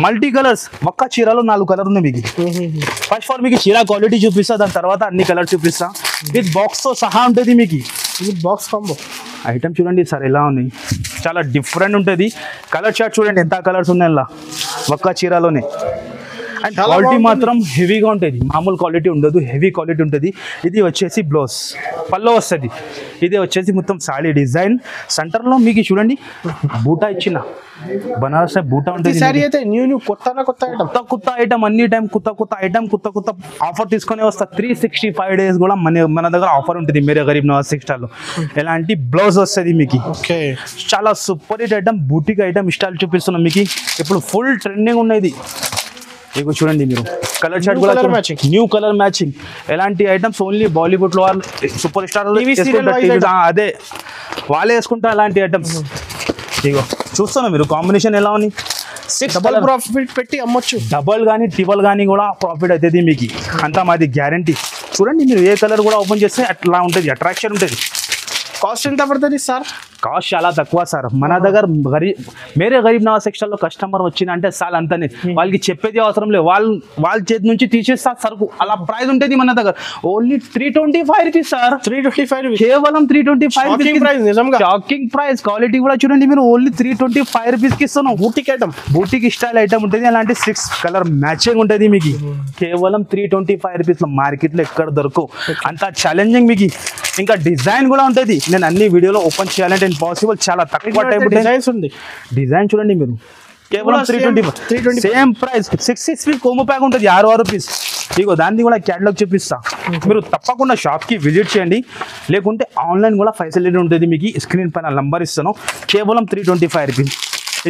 మల్టీ కలర్స్. ఒక్క చీరలో 4 కలర్ ఉన్నాయి మీకు. ఫస్ట్ ఫార్ మీకు చీర క్వాలిటీ చూపిస్తా, దాని తర్వాత అన్ని కలర్ చూపిస్తా. విత్ బాక్స్ తో సహా ఉంటుంది మీకు. బాక్స్ కాంబో ఐటమ్ చూడండి సార్ ఎలా ఉంది. చాలా డిఫరెంట్ ఉంటుంది. కలర్ చార్ట్ చూడండి ఎంత కలర్స్ ఉన్నాయి అలా ఒక్క చీరలోనే. అండ్ క్వాలిటీ మాత్రం హెవీగా ఉంటుంది. మామూలు క్వాలిటీ ఉండదు, హెవీ క్వాలిటీ ఉంటుంది. ఇది వచ్చేసి బ్లౌజ్. పల్లో వస్తుంది. ఇది వచ్చేసి మొత్తం సాడీ డిజైన్. సెంటర్ లో మీకు చూడండి బూటా ఇచ్చిన బనారస్ బూటా ఉంటుంది. కొత్త ఐటమ్ అన్ని టైం కొత్త ఆఫర్ తీసుకొని వస్తా. 365 days కూడా మన దగ్గర ఆఫర్ ఉంటుంది మేరే గరీబ్ నవాజ్ టెక్స్టైల్ లో. ఎలాంటి బ్లౌజ్ వస్తుంది మీకు, చాలా super hit item, boutique item style చూపిస్తున్నాం మీకు. ఇప్పుడు ఫుల్ ట్రెండింగ్ ఉన్నది. ఇగో చూడండి మీరు కలర్ చార్ట్ కూడా న్యూ కలర్ మ్యాచింగ్. ఎలాంటి ఐటమ్స్ ఓన్లీ బాలీవుడ్ లో సూపర్ స్టార్ అదే వాళ్ళే వేసుకుంటారు అలాంటి ఐటమ్స్. ఇగో చూస్తున్నా మీరు కాంబినేషన్ ఎలా ఉంది. 6 డబల్ ప్రాఫిట్ పెట్టి అమ్మొచ్చు. డబల్ కానీ ట్రిబల్ కానీ కూడా ప్రాఫిట్ అవుతుంది మీకు, అంతా మాది గ్యారంటీ. చూడండి మీరు ఏ కలర్ కూడా ఓపెన్ చేస్తే అట్లా ఉంటుంది, అట్రాక్షన్ ఉంటుంది. కాస్ట్ ఎంత పడుతుంది సార్? కాస్ట్ చాలా తక్కువ సార్. మన దగ్గర మేరే గరీబ్ నవాజ్ టెక్స్టైల్ లో కస్టమర్ వచ్చిందంటే సార్ అంతనే, వాళ్ళకి చెప్పేది అవసరం లేదు, వాళ్ళ చేతి నుంచి తీసేస్తా సరుకు. అలా ప్రైస్ ఉంటుంది మన దగ్గర. Only 325 rupees sir. 325 కేవలం 325 ప్రైస్. నిజంగా షాకింగ్ ప్రైస్. క్వాలిటీ కూడా చూడండి మీరు, ఓన్లీ 325 రూపీస్ కి ఇస్తున్నాం. Boutique item, boutique style item ఉంటుంది. అలాంటి 6 కలర్ మ్యాచింగ్ ఉంటుంది మీకు. కేవలం 325 రూపీస్ లో మార్కెట్ లో ఎక్కడ దొరకవు, అంత ఛాలెంజింగ్ మీకు. ఇంకా డిజైన్ కూడా ఉంటుంది. నేను అన్ని వీడియోలో ఓపెన్ చేయాలంటే ఇంపాసిబుల్, చాలా తక్కువ టైం డిజైన్స్ ఉంది. డిజైన్ చూడండి మీరు, కేవలం 325 సేమ్ ప్రైస్. 6 పీస్ కోమో ప్యాక్ ఉంటుంది 6 రూపీస్. ఇగో దాన్ని కూడా క్యాటలాగ్ చూపిస్తా, మీరు తప్పకుండా షాప్కి విజిట్ చేయండి. లేకుంటే ఆన్లైన్ కూడా ఫెసిలిటీ ఉంటుంది మీకు. స్క్రీన్ పైన నంబర్ ఇస్తాను. కేవలం 325 రూపీస్.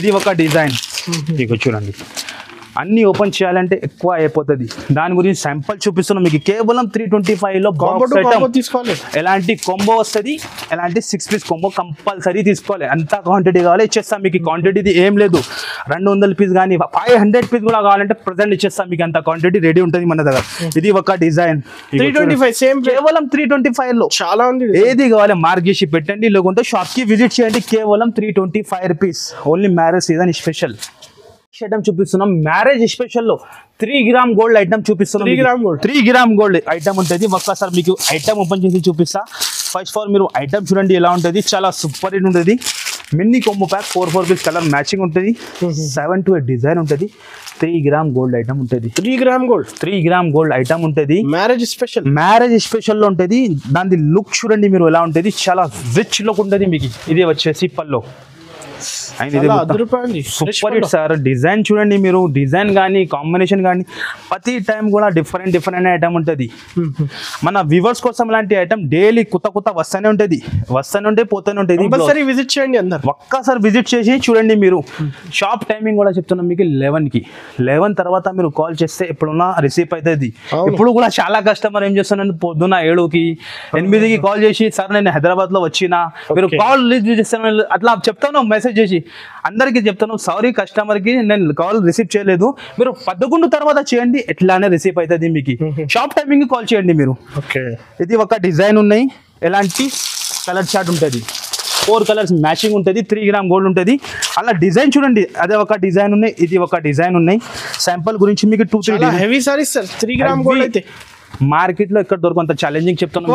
ఇది ఒక డిజైన్. ఇగో చూడండి, అన్ని ఓపెన్ చేయాలంటే ఎక్కువ అయిపోతుంది, దాని గురించి శాంపుల్ చూపిస్తున్నాం మీకు. కేవలం 325 లో తీసుకోవాలి. ఎలాంటి కొంబో వస్తుంది, ఎలాంటి 6 పీస్ కొంబో కంపల్సరీ తీసుకోవాలి. అంత క్వాంటిటీ కావాలి ఇచ్చేస్తాం మీకు. క్వాంటిటీ ఏం లేదు, 200 పీస్ కానీ 500 పీస్ కూడా కావాలంటే ప్రజెంట్ ఇచ్చేస్తాం మీకు. అంత క్వాంటిటీ రెడీ ఉంటుంది మన దగ్గర. ఇది ఒక డిజైన్ 325 సేమ్, కేవలం 325 లో చాలా ఉంది. ఏది కావాలి మార్క్ చేసి పెట్టండి, లేకుంటే షాప్ కి విజిట్ చేయండి. కేవలం 325 rupees. Only marriage season special item చూపిస్తున్నాం. మ్యారేజ్ స్పెషల్ లో 3 గ్రామ్ గోల్డ్ ఐటమ్ చూపిస్తున్నాం. 3 గ్రామ్ గోల్డ్ ఐటమ్ ఉంటుంది. ఒక్కసారి మీకు ఐటమ్ ఓపెన్ చేసి చూపిస్తా. ఫస్ట్ ఆఫ్ ఆల్ మీరు ఐటమ్ చూడండి ఎలా ఉంటుంది, చాలా సూపర్ హిట్ ఉంటుంది. Mini combo pack 4 piece colour matching ఉంటుంది. 7 to 8 డిజైన్ ఉంటుంది. 3 గ్రామ్ గోల్డ్ ఐటమ్ ఉంటుంది. 3 గ్రామ్ గోల్డ్ ఐటమ్ ఉంటుంది. మ్యారేజ్ స్పెషల్ లో ఉంటుంది. దాని లుక్ చూడండి మీరు ఎలా ఉంటుంది, చాలా రిచ్ లుక్ ఉంటుంది మీకు. ఇది వచ్చేసి పల్లో. Super hit sir. డిజైన్ చూడండి మీరు, డిజైన్ కానీ కాంబినేషన్ కానీ ప్రతి టైం కూడా డిఫరెంట్ ఐటమ్ ఉంటుంది. మన వ్యూవర్స్ కోసం ఇలాంటి ఐటమ్ డైలీ కొత్త వస్తూనే ఉంటుంది, పోతూనే ఉంటుంది. ఒక్కసారి విజిట్ చేయండి అందరు, ఒక్కసారి విజిట్ చేసి చూడండి మీరు. షాప్ టైమింగ్ కూడా చెప్తున్నాం మీకు 11 తర్వాత మీరు కాల్ చేస్తే ఎప్పుడున్నా రిసీవ్ అవుతుంది. ఇప్పుడు కూడా చాలా కస్టమర్ ఏం చేస్తున్నాను, పొద్దున్న 7కి 8కి కాల్ చేసి సార్ నేను హైదరాబాద్ లో వచ్చినా, మీరు కాల్ రిసీవ్ చేస్తాను అట్లా చెప్తాను. మెసేజ్ చేసి అందరికి చెప్తాను, సారీ కస్టమర్ కి నేను కాల్ రిసీవ్ చేయలేదు, మీరు 11 తర్వాత చేయండి, ఎట్లానే రిసీవ్ అవుతుంది మీకు. షాప్ టైమింగ్ కాల్ చేయండి మీరు. ఇది ఒక డిజైన్ ఉన్నాయి. ఎలాంటి కలర్ చార్ట్ ఉంటుంది, 4 కలర్స్ మ్యాచింగ్ ఉంటుంది. 3 గ్రామ్ గోల్డ్ ఉంటుంది. అలా డిజైన్ చూడండి, అదే ఒక డిజైన్ ఉన్నాయి, ఇది ఒక డిజైన్ ఉన్నాయి. శాంపుల్ గురించి మీకు 2-3 heavy saris sir. 3 gram gold అయితే మార్కెట్ లో ఎక్కడ దొరకంత ఛాలెంజింగ్ చెప్తున్నాను.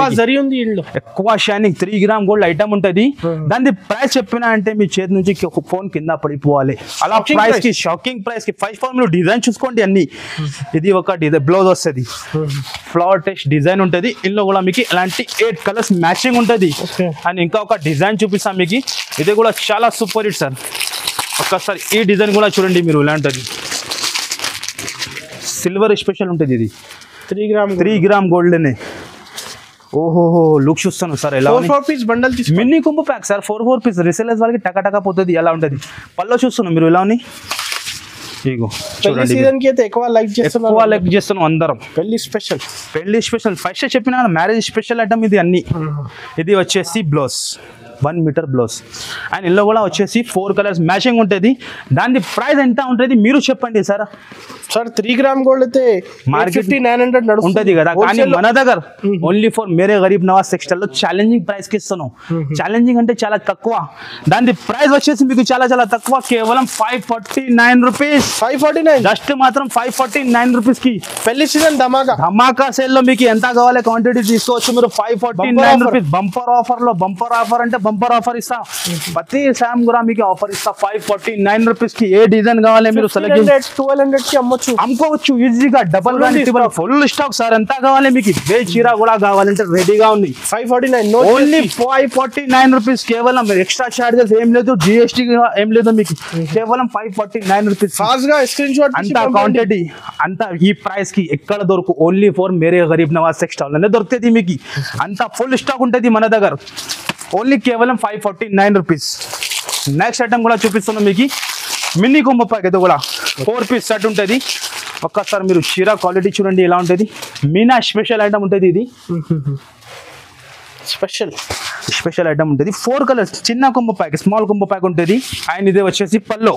ఎక్కువ షైనింగ్ 3 గ్రామ్ గోల్డ్ ఐటమ్ ఉంటుంది. దాని ప్రైస్ చెప్పినా అంటే మీ చేతి నుంచి ఫోన్ కింద పడిపోవాలి. అలా ప్రైస్ కి షాకింగ్ ప్రైస్ కి 5 ఫోన్ మీరు డిజైన్ చూసుకోండి అన్ని. ఇది ఒక డిజైన్ బ్లౌజ్ వస్తుంది, ఫ్లవర్ టెక్స్ట్ డిజైన్ ఉంటుంది. ఇందులో కూడా మీకు ఇలాంటి 8 కలర్స్ మ్యాచింగ్ ఉంటుంది. అండ్ ఇంకా ఒక డిజైన్ చూపిస్తాం మీకు. ఇది కూడా చాలా సూపర్ హిట్ సార్. ఒక్కసారి ఈ డిజైన్ కూడా చూడండి మీరు, ఇలాంటిది సిల్వర్ స్పెషల్ ఉంటుంది. ఇది 3 గ్రామ్ గోల్డ్ నే. ఓహో లుక్ చూస్తాను సార్ ఎలా. 4 పీస్ బండల్ మినీ కుంభ ప్యాక్ సార్. 4 పీస్ రిసేలర్స్ వాళ్ళకి టకా పోతుంది, ఎలా ఉంటుంది. పల్లో చూస్తున్నాం మీరు ఎలా ఉంది. ఇగో చూడండి, ఎక్కువ లైక్ చేస్తున్నాం అందరం. పెళ్లి స్పెషల్ ఫస్ట్ చెప్పిన మ్యారేజ్ స్పెషల్ ఐటమ్ ఇది అన్ని. ఇది వచ్చేసి బ్లౌజ్ 1 మీటర్ బ్లౌజ్. అండ్ ఇందులో కూడా వచ్చేసి 4 కలర్స్ మ్యాచింగ్ ఉంటుంది. దాని ప్రైస్ ఎంత ఉంటుంది మీరు చెప్పండి సార్. 3 గ్రామ్ గోల్డ్ అయితే మార్కెట్ 900 ఉంటుంది కదా, కానీ మన దగ్గర only for Mere Garib Nawaz textile లో ఛాలెంజింగ్ ప్రైస్ కి ఇస్తున్నాం. ఛాలెంజింగ్ అంటే చాలా తక్కువ. దాని ప్రైస్ వచ్చేసి మీకు చాలా తక్కువ, కేవలం 549 రూపీస్. 549 జస్ట్ మాత్రం 549 రూపీస్ కి పెళ్లి సీజన్ ధమాకా సేల్ లో మీకు ఎంత కావాలి క్వాంటిటీ తీసుకోవచ్చు మీరు 549 రూపీస్ బంపర్ ఆఫర్ లో బంపర్ ఆఫర్ అంటే బంపర్ ఆఫర్ ఇస్తా ప్రతి సామ్ కూడా మీకు ఆఫర్ ఇస్తా 549 రూపీస్ కి ఏ డిజైన్ కావాలి మీరు సెలెక్ట్ 1200 కి అమ్ముకోవచ్చు ఈజీగా డబల్ ఫుల్ స్టాక్ సార్ ఎంత కావాలి మీకు ఇవే చీర కూడా కావాలంటే రెడీగా ఉంది 549 ఓన్లీ 549 రూపీస్ కేవలం ఎక్స్ట్రా చార్జెస్ ఏం లేదు జిఎస్టీ ఏం లేదు మీకు కేవలం 549 రూపీస్ ఫాస్ట్ గా స్క్రీన్ షాట్ అంత క్వాంటిటీ అంత ఈ ప్రైస్ కి ఎక్కడ దొరకు only for Mere Garib Nawaz textile అనే దొరుకుతుంది మీకు అంత ఫుల్ స్టాక్ ఉంటుంది మన దగ్గర ఓన్లీ కేవలం 549 రూపీస్ నెక్స్ట్ ఐటమ్ కూడా చూపిస్తున్నాం మీకు మినీ కొంబ ప్యాకెట్ కూడా 4 పీస్ సెట్ ఉంటుంది ఒక్కసారి మీరు చీర క్వాలిటీ చూడండి ఎలా ఉంటుంది మీనా స్పెషల్ ఐటమ్ ఉంటుంది ఇది స్పెషల్ ఐటమ్ ఉంటుంది 4 కలర్స్ చిన్న కొంబ ప్యాక్ స్మాల్ కొంబ ప్యాక్ ఉంటుంది అండ్ ఇదే వచ్చేసి పల్లో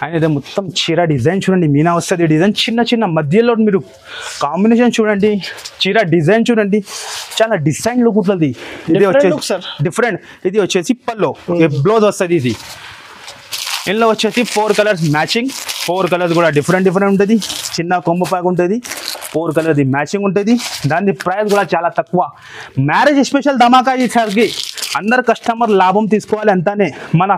అండ్ ఇదే మొత్తం చీర డిజైన్ చూడండి మీనా వస్తుంది డిజైన్ చిన్న చిన్న మధ్యలో మీరు కాంబినేషన్ చూడండి చీర డిజైన్ చూడండి చాలా డిజైన్ లుక్ ఉంటుంది ఇది వచ్చేసి డిఫరెంట్ ఇది వచ్చేసి పల్లో బ్లౌజ్ వస్తుంది ఇది ఇందులో వచ్చేసి 4 కలర్స్ మ్యాచింగ్ 4 కలర్స్ కూడా డిఫరెంట్ ఉంటుంది చిన్న కొంబ ప్యాక్ ఉంటుంది 4 కలర్ది మ్యాచింగ్ ఉంటుంది దాని ప్రైస్ కూడా చాలా తక్కువ మ్యారేజ్ స్పెషల్ ధమాకా ఈసారికి అందరు కస్టమర్ లాభం తీసుకోవాలి అంతానే మన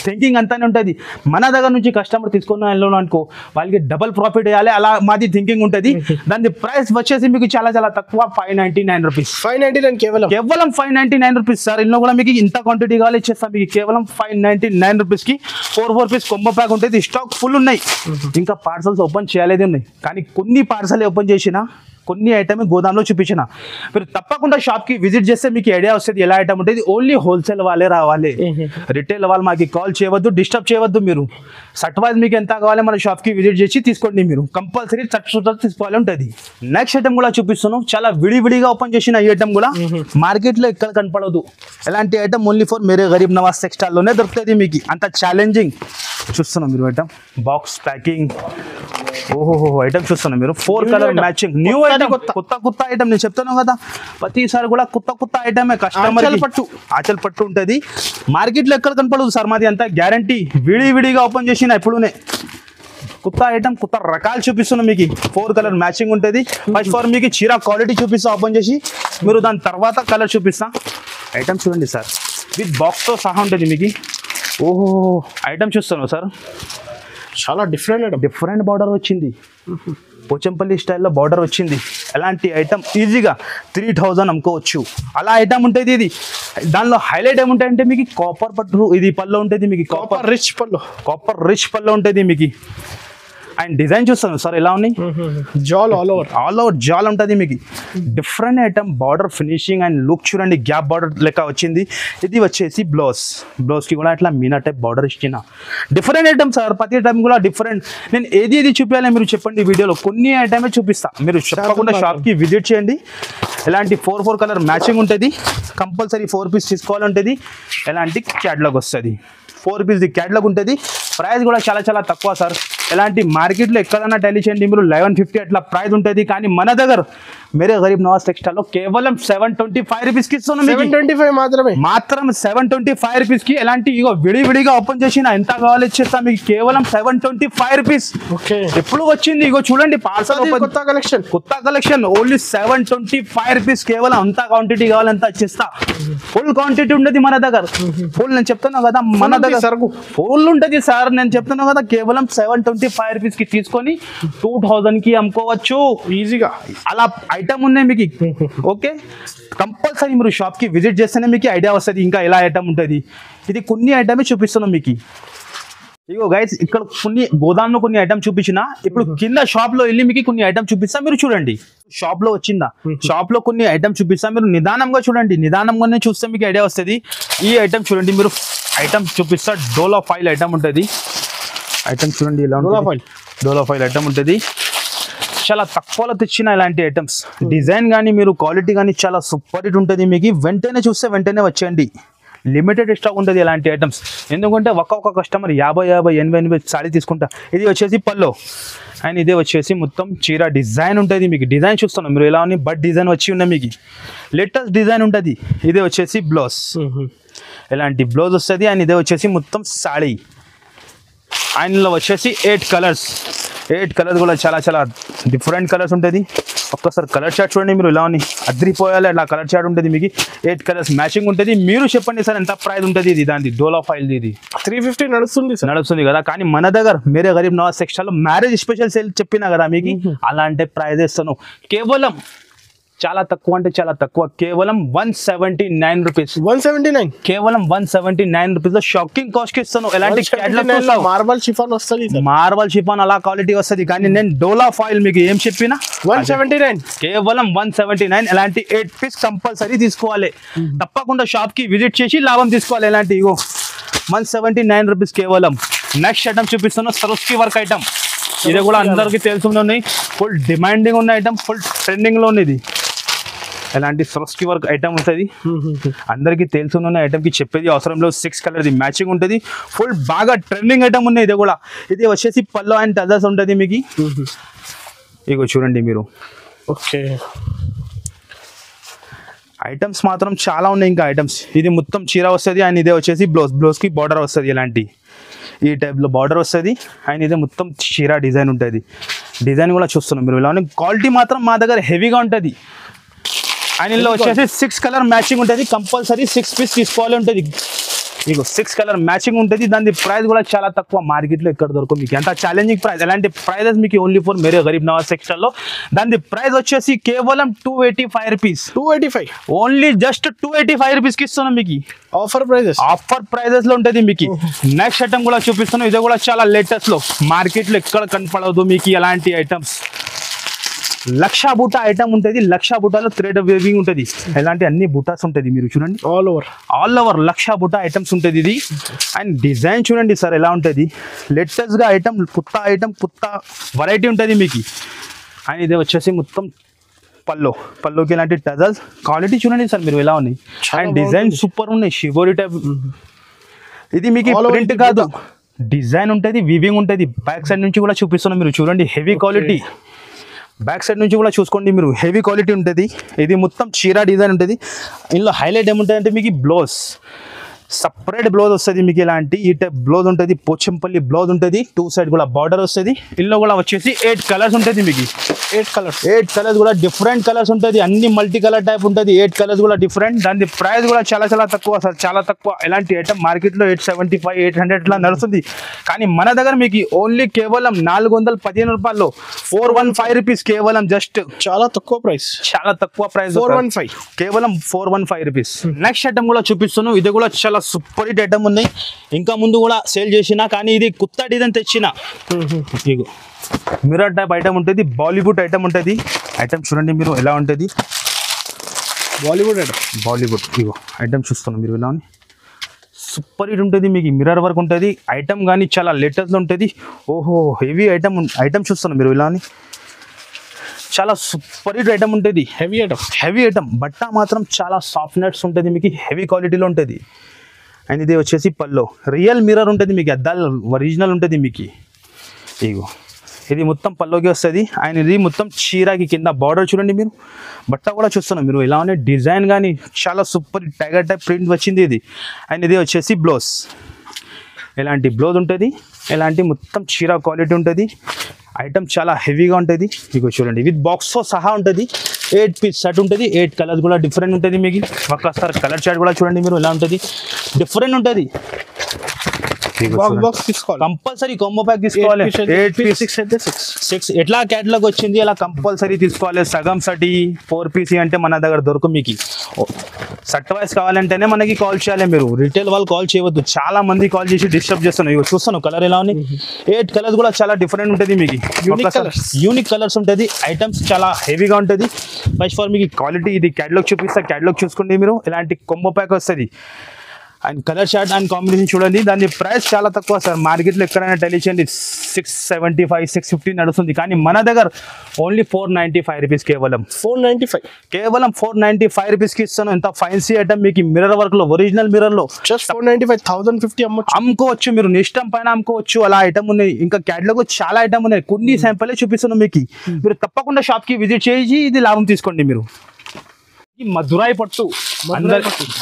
థింకింగ్ అంతానే ఉంటుంది మన దగ్గర నుంచి కస్టమర్ తీసుకున్న అనుకో వాళ్ళకి డబల్ ప్రాఫిట్ వేయాలి అలా మాది థింకింగ్ ఉంటుంది దాని ప్రైస్ వచ్చేసి మీకు చాలా చాలా తక్కువ 599 రూపీస్ 599 కేవలం 599 రూపీస్ సార్ ఇందులో కూడా మీకు ఇంత క్వాంటిటీ కావాలి ఇచ్చేస్తాం మీకు కేవలం 599 రూపీస్కి 4 పీస్ కొంబ ప్యాక్ ఉంటుంది స్టాక్ ఫుల్ ఉన్నాయి ఇంకా పార్సల్స్ ఓపెన్ చేయలేదు ఉన్నాయి కానీ కొన్ని పార్సల్ ఓపెన్ చేసినా కొన్ని ఐటమ్ గోదాంలో చూపించిన మీరు తప్పకుండా షాప్కి విజిట్ చేస్తే మీకు ఐడియా వస్తుంది ఎలా ఐటమ్ ఉంటుంది ఓన్లీ హోల్సేల్ వాళ్ళే రావాలి రిటైల్ వాళ్ళు మాకు కాల్ చేయవద్దు డిస్టర్బ్ చేయవద్దు మీరు సట్ వైజ్ మీకు ఎంత కావాలి మన షాప్కి విజిట్ చేసి తీసుకోండి మీరు కంపల్సరీ సట్ తీసుకోవాలి ఉంటుంది నెక్స్ట్ ఐటమ్ కూడా చూపిస్తున్నాను చాలా విడివిడిగా ఓపెన్ చేసిన ఈ ఐటమ్ కూడా మార్కెట్లో ఎక్కడ కనపడదు ఎలాంటి item only for Mere Garib Nawaz టెక్స్టైల్లోనే దొరుకుతుంది మీకు అంత ఛాలెంజింగ్ చూస్తున్నాం మీరు ఐటమ్ బాక్స్ ప్యాకింగ్ ఓహో ఐటమ్ చూస్తున్నాం మీరు 4 కలర్ మ్యాచింగ్ న్యూ ఐటమ్ కొత్త ఐటమ్ నేను చెప్తాను కదా ప్రతిసారి కూడా కొత్త ఐటమే కస్టమర్ ఆచల్ పట్టు ఉంటుంది మార్కెట్లో ఎక్కడ కనపడదు సార్ మాది అంతా గ్యారంటీ విడివిడిగా ఓపెన్ చేసిన ఎప్పుడునే కొత్త ఐటమ్ కొత్త రకాలు చూపిస్తున్నాం మీకు 4 కలర్ మ్యాచింగ్ ఉంటుంది ఫస్ట్ ఫర్ మీకు చీర క్వాలిటీ చూపిస్తా ఓపెన్ చేసి మీరు దాని తర్వాత కలర్ చూపిస్తా ఐటమ్ చూడండి సార్ విత్ బాక్స్తో సహా ఉంటుంది మీకు ఓహో ఐటమ్ చూస్తాను సార్ చాలా డిఫరెంట్ బార్డర్ వచ్చింది పోచంపల్లి స్టైల్లో బార్డర్ వచ్చింది ఎలాంటి ఐటమ్ ఈజీగా 3000 అమ్ముకోవచ్చు అలా ఐటమ్ ఉంటుంది ఇది దానిలో హైలైట్ ఏముంటాయంటే మీకు కాపర్ పట్టు ఇది పళ్ళు ఉంటుంది మీకు కాపర్ రిచ్ పళ్ళు ఉంటుంది మీకు అండ్ డిజైన్ చూస్తాను సార్ ఎలా ఉన్నాయి జాల్ ఆల్ ఓవర్ జాల్ ఉంటుంది మీకు different item border finishing and look చూడండి గ్యాప్ బార్డర్ లెక్క వచ్చింది ఇది వచ్చేసి బ్లౌజ్కి కూడా అట్లా మీనా టైప్ బార్డర్ ఇచ్చిన డిఫరెంట్ ఐటమ్ సార్ ప్రతి ఐటమ్ కూడా డిఫరెంట్ నేను ఏది చూపించాలి మీరు చెప్పండి వీడియోలో కొన్ని ఐటమే చూపిస్తా మీరు చెప్పకుండా షాప్కి విజిట్ చేయండి ఎలాంటి 4 కలర్ మ్యాచింగ్ ఉంటుంది కంపల్సరీ 4 పీస్ తీసుకోవాలంటుంది ఎలాంటి క్యాటలాగ్ వస్తుంది 4 పీస్ క్యాటలాగ్ ఉంటుంది ప్రైస్ కూడా చాలా తక్కువ సార్ ఎలాంటి మార్కెట్లో ఎక్కడైనా టైలీ చేయండి మీరు 1150 అట్లా ప్రైస్ ఉంటుంది కానీ మన దగ్గర మేరే గరీబ్ నవాజ్ టెక్స్టైల్లో కేవలం 725 రూపీస్కి ఇస్తున్నాం 725 మాత్రం 725 రూపీస్కి ఎలాంటి ఇగో విడివిడిగా ఓపెన్ చేసిన ఎంత కావాలి ఇచ్చేస్తాం మీకు కేవలం 725 రూపీస్ ఎప్పుడు వచ్చింది ఇగో చూడండి పార్సల్ కొత్త కలెక్షన్ ఓన్లీ 725 రూపీస్ కేవలం అంత క్వాంటిటీ కావాలంతా ఇచ్చేస్తా ఫుల్ క్వాంటిటీ ఉండదు మన దగ్గర ఫుల్ నేను చెప్తున్నా కదా మన దగ్గర సరుకు ఫుల్ ఉంటుంది సార్ నేను చెప్తున్నా కదా కేవలం 725 రూపీస్కి తీసుకొని 2000కి అమ్ముకోవచ్చు ఈజీగా అలా ఐటమ్ ఉన్నాయి మీకు ఓకే కంపల్సరీ మీరు షాప్కి విజిట్ చేస్తేనే మీకు ఐడియా వస్తుంది ఇంకా ఎలా ఐటమ్ ఉంటుంది ఇది కొన్ని ఐటమే చూపిస్తున్నాం మీకు ఇగో గైస్ ఇక్కడ కొన్ని గోదాంలో కొన్ని ఐటమ్ చూపించిన ఇప్పుడు కింద షాప్ లో వెళ్ళి మీకు కొన్ని ఐటమ్ చూపిస్తా మీరు చూడండి షాప్ లో వచ్చిందా షాప్ లో కొన్ని ఐటమ్ చూపిస్తా మీరు నిదానంగా చూడండి నిదానంగానే చూస్తే మీకు ఐడియా వస్తుంది ఈ ఐటమ్ చూడండి మీరు ఐటమ్ చూపిస్తా డోలో ఫైల్ ఐటమ్ ఉంటుంది ఐటమ్ చూడండి ఇలా డోలో ఫైల్ ఐటమ్ ఉంటుంది చాలా తక్కువలో తెచ్చిన ఇలాంటి ఐటమ్స్ డిజైన్ కానీ మీరు క్వాలిటీ కానీ చాలా సూపర్ హిట్ ఉంటుంది మీకు వెంటనే చూస్తే వెంటనే వచ్చేయండి లిమిటెడ్ స్టాక్ ఉంటుంది ఇలాంటి ఐటమ్స్ ఎందుకంటే ఒక్కొక్క కస్టమర్ 50 80 సారీ తీసుకుంటా ఇది వచ్చేసి పల్లో అండ్ ఇదే వచ్చేసి మొత్తం చీర డిజైన్ ఉంటుంది మీకు డిజైన్ చూస్తున్నాం మీరు ఎలా ఉంది బట్ డిజైన్ వచ్చి ఉన్నాయి మీకు లేటెస్ట్ డిజైన్ ఉంటుంది ఇదే వచ్చేసి బ్లౌజ్ ఇలాంటి బ్లౌజ్ వస్తుంది. అండ్ ఇదే వచ్చేసి మొత్తం సాడీ. అండ్లో వచ్చేసి 8 కలర్స్ కూడా చాలా చాలా డిఫరెంట్ కలర్స్ ఉంటుంది. ఒక్కసారి కలర్ చార్ట్ చూడండి మీరు, ఇలా ఉన్నాయి అద్రిపోయాలి అట్లా కలర్ చార్ట్ ఉంటుంది. మీకు 8 కలర్స్ మ్యాచింగ్ ఉంటుంది. మీరు చెప్పండి సార్ ఎంత ప్రైస్ ఉంటుంది ఇది దాని డోలా ఫైల్ ఇది 350 నడుస్తుంది కదా. కానీ మన దగ్గర మేరే గరీబ్ నవాజ్ సెక్షన్లో మ్యారేజ్ స్పెషల్ సేల్ చెప్పినా కదా మీకు, అలాంటి ప్రైజ్ ఇస్తాను. కేవలం చాలా తక్కువ అంటే చాలా తక్కువ, కేవలం 179 రూపీస్. 179 కేవలం 179 రూపీస్ లో షాకింగ్ కాస్ట్ కి ఇస్తాను. ఎలాంటి మార్బల్ షిఫాన్ వస్తుంది, మార్బల్ షిఫాన్ అలా క్వాలిటీ వస్తుంది. కానీ నేను డోలా ఫాయిల్ మీకు ఏం చెప్పినా 179 కేవలం 179. ఎలాంటి 8 పీస్ కంపల్సరీ తీసుకోవాలి. తప్పకుండా షాప్ కి విజిట్ చేసి లాభం తీసుకోవాలి. ఎలాంటి 179 రూపీస్ కేవలం. నెక్స్ట్ ఐటమ్ చూపిస్తాను, సరోస్కి వర్క్ ఐటమ్. ఇది కూడా అందరికి తెలుసుకున్నాయి, ఫుల్ డిమాండింగ్ ఉన్న ఐటమ్, ఫుల్ ట్రెండింగ్ లో ఉంది. ఎలాంటి సరోస్కి వర్క్ ఐటమ్ ఉంటుంది, అందరికీ తెలుసున్న ఐటమ్కి చెప్పేది అవసరం లేదు. 6 కలర్ది మ్యాచింగ్ ఉంటుంది, ఫుల్ బాగా ట్రెండింగ్ ఐటమ్ ఉన్నాయి. ఇది కూడా ఇది వచ్చేసి పల్లో అండ్ టజర్స్ ఉంటుంది మీకు. ఇగో చూడండి మీరు, ఓకే ఐటమ్స్ మాత్రం చాలా ఉన్నాయి. ఇంకా ఐటమ్స్ ఇది మొత్తం చీర వస్తుంది. అండ్ ఇదే వచ్చేసి బ్లౌజ్కి బార్డర్ వస్తుంది. ఇలాంటి ఈ టైప్లో బార్డర్ వస్తుంది. అండ్ ఇదే మొత్తం చీర డిజైన్ ఉంటుంది. డిజైన్ కూడా చూస్తున్నాం మీరు. ఇలా క్వాలిటీ మాత్రం మా దగ్గర హెవీగా ఉంటుంది. అండ్ ఇందులో వచ్చేసి 6 కలర్ మ్యాచింగ్ ఉంటుంది. కంపల్సరీ 6 పీస్ తీసుకోవాలి ఉంటుంది. మీకు 6 కలర్ మ్యాచింగ్ ఉంటుంది. దాని ప్రైస్ కూడా చాలా తక్కువ, మార్కెట్లో ఎక్కడ దొరకదు మీకు. అంత ఛాలెంజింగ్ ప్రైస్. ఎలాంటి ప్రైజెస్ మీకు ఓన్లీ ఫర్ మేరే గరీబ్ నవాజ్ సెక్షన్లో. దాని ప్రైస్ వచ్చేసి కేవలం 285 రూపీస్. 285 ఓన్లీ జస్ట్ 285 రూపీస్కి ఇస్తున్నాం మీకు. ఆఫర్ ప్రైజెస్ లో ఉంటుంది మీకు. నెక్స్ట్ ఐటమ్ కూడా చూపిస్తున్నాం. ఇది కూడా చాలా లేటెస్ట్ లో, మార్కెట్లో ఎక్కడ కనపడదు మీకు అలాంటి ఐటమ్స్. లక్ష బూటా ఐటమ్ ఉంటుంది. లక్ష బూటాలో థ్రెడ్ వేవింగ్ ఉంటుంది. ఇలాంటి అన్ని బూటాస్ ఉంటుంది. మీరు చూడండి, ఆల్ ఓవర్ లక్ష బూటా ఐటమ్స్ ఉంటుంది ఇది. అండ్ డిజైన్ చూడండి సార్ ఎలా ఉంటుంది. లేటెస్ట్ గా ఐటమ్, కొత్త వెరైటీ ఉంటుంది మీకు. అండ్ ఇది వచ్చేసి మొత్తం పల్లోకి ఇలాంటి టజల్స్. క్వాలిటీ చూడండి సార్ మీరు ఎలా ఉన్నాయి. అండ్ డిజైన్ సూపర్ ఉన్నాయి. షివోరీ టైప్ ఇది మీకు ప్రింట్ కాదు, డిజైన్ ఉంటుంది, వీవింగ్ ఉంటుంది. బ్యాక్ సైడ్ నుంచి కూడా చూపిస్తున్నాం మీరు చూడండి. Heavy quality. బ్యాక్ సైడ్ నుంచి కూడా చూసుకోండి మీరు, హెవీ క్వాలిటీ ఉంటుంది. ఇది మొత్తం చీరా డిజైన్ ఉంటుంది. ఇందులో హైలైట్ ఏముంటుంది అంటే మీకు బ్లౌజ్, సపరేట్ బ్లౌజ్ వస్తుంది మీకు. ఇలాంటి ఈ టైప్ బ్లౌజ్ ఉంటుంది. పోచంపల్లి బ్లౌజ్ ఉంటుంది. 2 సైడ్ కూడా బార్డర్ వస్తుంది. ఇందులో కూడా వచ్చేసి 8 కలర్స్ ఉంటుంది మీకు. 8 కలర్స్ కూడా డిఫరెంట్ కలర్స్ ఉంటుంది. అన్ని మల్టీ కలర్ టైప్ ఉంటుంది. 8 కలర్స్ కూడా డిఫరెంట్. దాని ప్రైస్ కూడా చాలా చాలా తక్కువ సార్, చాలా తక్కువ. ఎలాంటి ఐటమ్ మార్కెట్లో 875, 800 లా నడుస్తుంది. కానీ మన దగ్గర మీకు ఓన్లీ కేవలం 415 రూపాయల్లో 415 రూపీస్. కేవలం జస్ట్ చాలా తక్కువ ప్రైస్, 415 కేవలం 415 రూపీస్. నెక్స్ట్ ఐటమ్ కూడా చూపిస్తున్నాను. ఇది కూడా చాలా సూపర్ హిట్ ఐటమ్ ఉన్నాయి. ఇంకా ముందు కూడా సేల్ చేసిన, కానీ ఇది కొత్త డిజైన్ తెచ్చిన. ఇగో మిర్రర్ టైప్ ఐటమ్ ఉంటుంది. బాలీవుడ్ ఐటమ్ ఉంటుంది. ఐటమ్ చూడండి మీరు ఎలా ఉంటుంది. బాలీవుడ్ ఇగో ఐటమ్ చూస్తున్నాం మీరు ఎలా ఉంది. సూపర్ హిట్ ఉంటుంది మీకు. మిర్రర్ వర్క్ ఉంటుంది. ఐటమ్ కానీ చాలా లేటెస్ట్లో ఉంటుంది. ఓహో హెవీ ఐటమ్ చూస్తున్నాం మీరు ఎలా ఉంది. చాలా సూపర్ హిట్ ఐటమ్ ఉంటుంది. Heavy item. బట్ట మాత్రం చాలా సాఫ్ట్నెస్ ఉంటుంది మీకు. హెవీ క్వాలిటీలో ఉంటుంది. అండ్ ఇది వచ్చేసి పల్లో రియల్ మిర్రర్ ఉంటుంది మీకు. అద్దాలు ఒరిజినల్ ఉంటుంది మీకు. ఇగో ఇది మొత్తం పల్లోకి వస్తుంది. అండ్ ఇది మొత్తం చీరాకి కింద బార్డర్ చూడండి మీరు. బట్ట కూడా చూస్తున్నాం మీరు ఎలా ఉంది. డిజైన్ కానీ చాలా సూపర్ టైగర్ టైప్ ప్రింట్ వచ్చింది ఇది. అండ్ ఇది వచ్చేసి బ్లౌజ్. ఇలాంటి బ్లౌజ్ ఉంటుంది. ఇలాంటి మొత్తం చీరా క్వాలిటీ ఉంటుంది. ఐటమ్ చాలా హెవీగా ఉంటుంది. మీకు చూడండి విత్ బాక్స్తో సహా ఉంటుంది. 8 పీస్ సెట్ ఉంటుంది. 8 కలర్స్ కూడా డిఫరెంట్ ఉంటుంది మీకు. ఒక్కసారి కలర్ చార్ట్ కూడా చూడండి మీరు ఎలా ఉంటుంది. డిఫరెంట్ ఉంటుంది. కంపల్సరీ కాంబో ప్యాక్ తీసుకోవాలి. 8 పీస్ 6 ఎట్లా క్యాటలాగ్ వచ్చింది అలా కంపల్సరీ తీసుకోవాలి. సగం సటి 4 పీస్ అంటే మన దగ్గర దొరకదు మీకు. సెట్ వైస్ కావాలంటేనే మనకి కాల్ చేయాలి మీరు. రిటైల్ వాళ్ళు కాల్ చేయవద్దు. చాలా మంది కాల్ చేసి డిస్టర్బ్ చేస్తున్నారు. ఇవి చూస్తాను కలర్ ఎలా ఉంది. 8 కలర్స్ కూడా చాలా డిఫరెంట్ ఉంటుంది మీకు. యూనిక్ కలర్స్ ఉంటుంది. ఐటమ్స్ చాలా హెవీగా ఉంటుంది. ఫస్ట్ ఫర్ మీకు క్వాలిటీ ఇది క్యాటలాగ్ చూపిస్తా. క్యాటలాగ్ చూసుకోండి మీరు. ఇలాంటి కాంబో ప్యాక్ వస్తుంది. And colour chart and combination చూడండి. దాని ప్రైస్ చాలా తక్కువ సార్. మార్కెట్లో ఎక్కడైనా టెలి చేయండి 675, 650 నడుస్తుంది. కానీ మన దగ్గర ఓన్లీ 495 రూపీస్. కేవలం 495 రూపీస్కి ఇస్తాను. ఎంత ఫైన్సీ ఐటమ్ మీకు. మిర్రర్ వర్క్లో, ఒరిజినల్ మిర్రర్లో జస్ట్ 495, 1050 అమ్ముకోవచ్చు మీరు. ఇష్టం పైన అమ్ముకోవచ్చు. అలా ఐటమ్ ఉన్నాయి. ఇంకా క్యాటలాగ్ చాలా ఐటమ్ ఉన్నాయి. కొన్ని శాంపులే చూపిస్తున్నాను మీకు. మీరు తప్పకుండా షాప్కి విజిట్ చేసి ఇది లాభం తీసుకోండి మీరు. ఈ మధురాయి పట్టు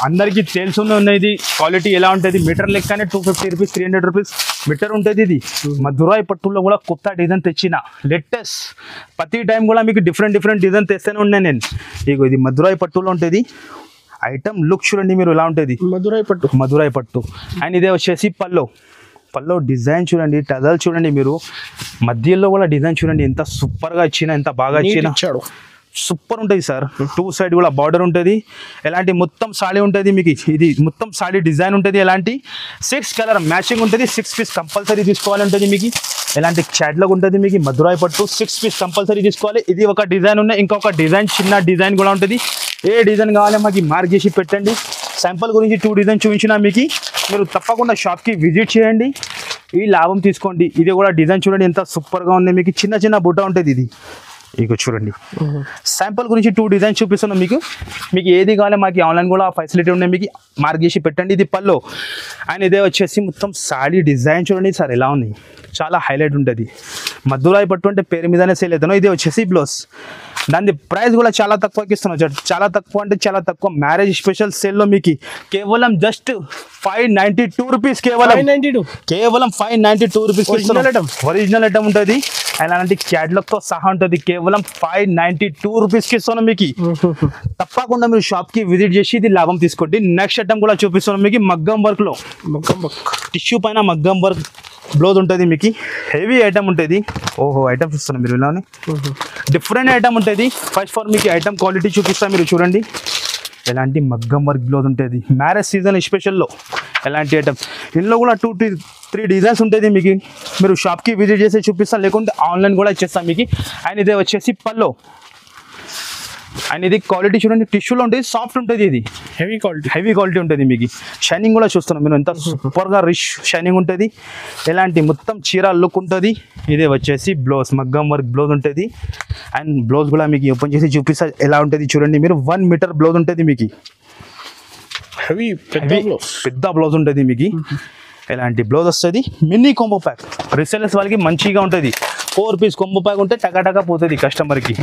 అందరికి తెలుసునే ఉన్నది క్వాలిటీ ఎలా ఉంటుంది. మీటర్ లెక్కనే 250 రూపీస్ 300 రూపీస్ మీటర్ ఉంటుంది. ఇది మధురాయి పట్టులో కూడా కొత్త డిజైన్ తెచ్చిన లేటెస్ట్. ప్రతి టైం కూడా మీకు డిఫరెంట్ డిజైన్ తెస్తూనే ఉన్నాయి నేను. ఇగో ఇది మధురాయి పట్టులో ఉంటుంది. ఐటమ్ లుక్ చూడండి మీరు ఎలా ఉంటుంది. మధురాయి పట్టు. అండ్ ఇదే వచ్చేసి పల్లో డిజైన్ చూడండి, టజల్ చూడండి మీరు. మధ్యలో కూడా డిజైన్ చూడండి ఎంత సూపర్గా ఇచ్చిన, ఎంత బాగా ఇచ్చిన. సూపర్ ఉంటుంది సార్. 2 సైడ్ కూడా బార్డర్ ఉంటుంది. ఎలాంటి మొత్తం సాడీ ఉంటుంది మీకు. ఇది మొత్తం సాడీ డిజైన్ ఉంటుంది. ఎలాంటి 6 కలర్ మ్యాచింగ్ ఉంటుంది. 6 పీస్ కంపల్సరీ తీసుకోవాలి ఉంటుంది మీకు. ఎలాంటి చాట్లకు ఉంటుంది మీకు. మధురాయి పట్టు 6 పీస్ కంపల్సరీ తీసుకోవాలి. ఇది ఒక డిజైన్ ఉన్నాయి. ఇంకొక డిజైన్ చిన్న డిజైన్ కూడా ఉంటుంది. ఏ డిజైన్ కావాలో మాకు మార్క్ చేసి పెట్టండి. శాంపుల్ గురించి 2 డిజైన్ చూపించిన మీకు. మీరు తప్పకుండా షాప్కి విజిట్ చేయండి, ఈ లాభం తీసుకోండి. ఇది కూడా డిజైన్ చూడండి ఎంత సూపర్గా ఉంది మీకు. చిన్న బుట్ట ఉంటుంది ఇది. ఇక చూడండి శాంపుల్ గురించి 2 డిజైన్ చూపిస్తున్నాం మీకు. ఏది కావాలి మాకు ఆన్లైన్ కూడా ఫెసిలిటీ ఉన్నాయి. మీకు మార్క్ చేసి పెట్టండి. ఇది పల్లో. అండ్ ఇదే వచ్చేసి మొత్తం సాడీ డిజైన్ చూడండి సార్ ఎలా ఉన్నాయి. చాలా హైలైట్ ఉంటుంది. మధురాయి పట్టు అంటే పేరు మీదనే సేల్ అవుతాను. ఇదే వచ్చేసి బ్లౌజ్. దాని ప్రైస్ కూడా చాలా తక్కువకి ఇస్తున్నాం. చాలా తక్కువ అంటే చాలా తక్కువ. మ్యారేజ్ స్పెషల్ సేల్లో మీకు కేవలం జస్ట్ 592 రూపీస్. కేవలం 592 రూపీస్. ఒరిజినల్ ఐటమ్ ఉంటుంది. అలాంటి క్యాటలాగ్తో సహా ఉంటుంది. కేవలం 592 రూపీస్కి ఇస్తున్నాం మీకు. తప్పకుండా మీరు షాప్కి విజిట్ చేసి ఇది లాభం తీసుకోండి. నెక్స్ట్ ఐటమ్ కూడా చూపిస్తున్నాం మీకు. మగ్గం వర్క్లో టిష్యూ పైన మగ్గం వర్క్ బ్లౌజ్ ఉంటుంది మీకు. హెవీ ఐటమ్ ఉంటుంది. ఐటమ్స్ ఇస్తున్నాం మీరు ఇలానే డిఫరెంట్ ఐటమ్ ఉంటుంది. ఫస్ట్ ఫర్ మీకు ఐటమ్ క్వాలిటీ చూపిస్తాను మీరు చూడండి. ఎలాంటి మగ్గం వర్క్ బ్లౌజ్ ఉంటుంది. మ్యారేజ్ సీజన్ స్పెషల్లో ఎలాంటి ఐటమ్. ఇందులో కూడా 2-3 డిజైన్స్ ఉంటుంది మీకు. మీరు షాప్కి విజిట్ చేసి చూపిస్తాను, లేకుంటే ఆన్లైన్ కూడా ఇచ్చేస్తాను మీకు. అండ్ ఇదే వచ్చేసి పల్లో. అండ్ ఇది క్వాలిటీ చూడండి టిష్యూలో ఉంటుంది. సాఫ్ట్ ఉంటుంది. ఇది హెవీ క్వాలిటీ ఉంటుంది మీకు. షైనింగ్ కూడా చూస్తున్నాం మీరు ఎంత సూపర్గా రిచ్ షైనింగ్ ఉంటుంది. ఎలాంటి మొత్తం చీర లుక్ ఉంటుంది. ఇదే వచ్చేసి బ్లౌజ్. మగ్గం వర్క్ బ్లౌజ్ ఉంటుంది. అండ్ బ్లౌజ్ కూడా మీకు ఓపెన్ చేసి చూపిస్తా ఎలా ఉంటుంది చూడండి మీరు. 1 మీటర్ బ్లౌజ్ ఉంటుంది మీకు. పెద్ద బ్లౌజ్ ఉంటుంది మీకు. ఎలాంటి బ్లౌజ్ వస్తుంది. మినీ కాంబో ప్యాక్ రీసెలర్స్ వాళ్ళకి మంచిగా ఉంటుంది. 4 పీస్ కాంబో ప్యాక్ ఉంటే టకాటకా పోతుంది కస్టమర్కి.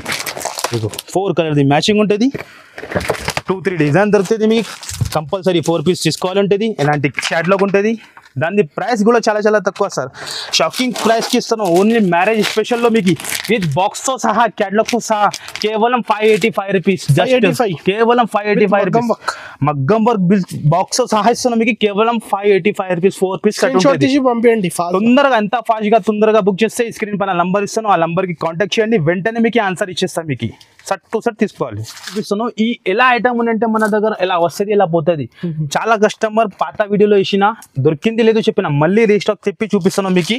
4 కలర్ది మ్యాచింగ్ ఉంటుంది. 2-3 డిజైన్ దొరుకుతుంది మీకు. కంపల్సరీ 4 పీస్ తీసుకోవాలంటుంది. ఎలాంటి క్యాటలాగ్ ఉంటుంది. దాని ప్రైస్ కూడా చాలా తక్కువ సార్. షాకింగ్ ప్రైస్కి ఇస్తాను. ఓన్లీ మ్యారేజ్ స్పెషల్లో మీకు విత్ బాక్స్తో సహా క్యాటలాగ్తో సహా కేవలం 585 రూపీస్. కేవలం 585 రూపీస్. మగ్గం వర్క్ బాక్స్తో సహా ఇస్తున్నాం మీకు. కేవలం 585 రూపీస్. 4 పీస్ పంపించండి తొందరగా. ఎంత ఫాస్ట్గా తొందరగా బుక్ చేస్తే స్క్రీన్ పైన నంబర్ ఇస్తాను. ఆ నంబర్కి కాంటాక్ట్ చేయండి. వెంటనే మీకు ఆన్సర్ ఇచ్చేస్తాను మీకు. సట్ టు సట్ తీసుకోవాలి. చూపిస్తాను ఈ ఎలా ఐటమ్ ఉందంటే మన దగ్గర ఎలా వస్తుంది ఎలా పోతుంది. చాలా కస్టమర్ పాత వీడియోలో వేసిన దొరికింది లేదు చెప్పిన మళ్ళీ రీస్టాక్ చెప్పి చూపిస్తాను మీకు.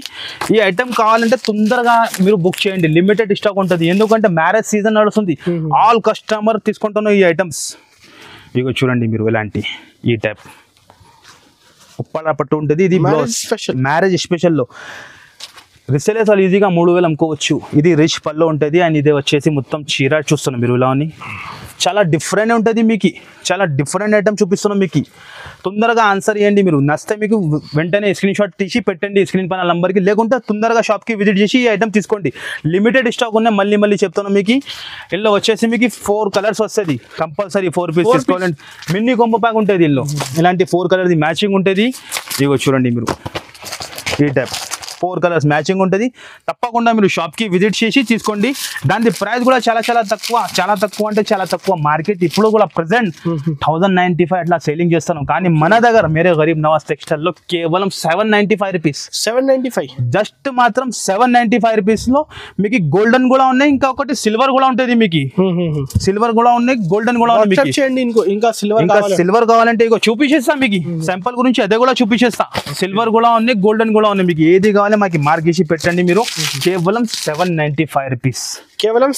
ఈ ఐటమ్ కావాలంటే తొందరగా మీరు బుక్ చేయండి. లిమిటెడ్ స్టాక్ ఉంటుంది. ఎందుకంటే మ్యారేజ్ సీజన్ నడుస్తుంది. ఆల్ కస్టమర్ తీసుకుంటున్నాను ఈ ఐటమ్స్. ఇగో చూడండి మీరు ఎలాంటి ఈ టైప్ ఉప్పాడ పట్టు ఉంటుంది. ఇది మ్యారేజ్ స్పెషల్లో రీసేలర్స్ వాళ్ళు ఈజీగా 3000 అమ్ముకోవచ్చు. ఇది రిచ్ పల్లో ఉంటుంది. అండ్ ఇదే వచ్చేసి మొత్తం చీర చూస్తున్నాం మీరు ఇలా అని. చాలా డిఫరెంట్ ఉంటుంది మీకు. చాలా డిఫరెంట్ ఐటమ్ చూపిస్తున్నాం మీకు. తొందరగా ఆన్సర్ చేయండి మీరు. నచ్చితే మీకు వెంటనే స్క్రీన్ షాట్ తీసి పెట్టండి స్క్రీన్ పైన నంబర్కి. లేకుంటే తొందరగా షాప్కి విజిట్ చేసి ఈ ఐటమ్ తీసుకోండి. లిమిటెడ్ స్టాక్ ఉన్నాయి. మళ్ళీ చెప్తున్నాం మీకు. ఇందులో వచ్చేసి మీకు 4 కలర్స్ వస్తుంది. కంపల్సరీ 4 పీస్ తీసుకోవాలండి. మినీ కాంబో ప్యాక్ ఉంటుంది. ఇందులో ఇలాంటి 4 కలర్ది మ్యాచింగ్ ఉంటుంది. ఇగో చూడండి మీరు ఈ టైప్ 4 కలర్స్ మ్యాచింగ్ ఉంటుంది. తప్పకుండా మీరు షాప్కి విజిట్ చేసి తీసుకోండి. దాని ప్రైస్ కూడా చాలా తక్కువ. చాలా తక్కువ అంటే చాలా తక్కువ. మార్కెట్ ఇప్పుడు కూడా ప్రెసెంట్ 1095 అట్లా సేలింగ్ చేస్తాను. కానీ మన దగ్గర మేరే గరీబ్ నవాజ్ టెక్స్టైల్లో కేవలం 795 రూపీస్. 795 జస్ట్ మాత్రం 795 రూపీస్లో మీకు గోల్డెన్ కూడా ఉన్నాయి. ఇంకా ఒకటి సిల్వర్ కూడా ఉంటుంది మీకు. సిల్వర్ కూడా ఉన్నాయి, గోల్డెన్ కూడా ఉన్నాయి. ఇంకా సిల్వర్ కావాలంటే ఇగో చూపించేస్తా మీకు. శాంపుల్ గురించి అదే కూడా చూపించేస్తా. సిల్వర్ కూడా ఉన్నాయి, గోల్డెన్ కూడా ఉన్నాయి. మీకు ఏది కావాలి మాకు మార్క్ చేసి పెట్టండి మీరు. కేవలం 795 రూపీస్. కేవలం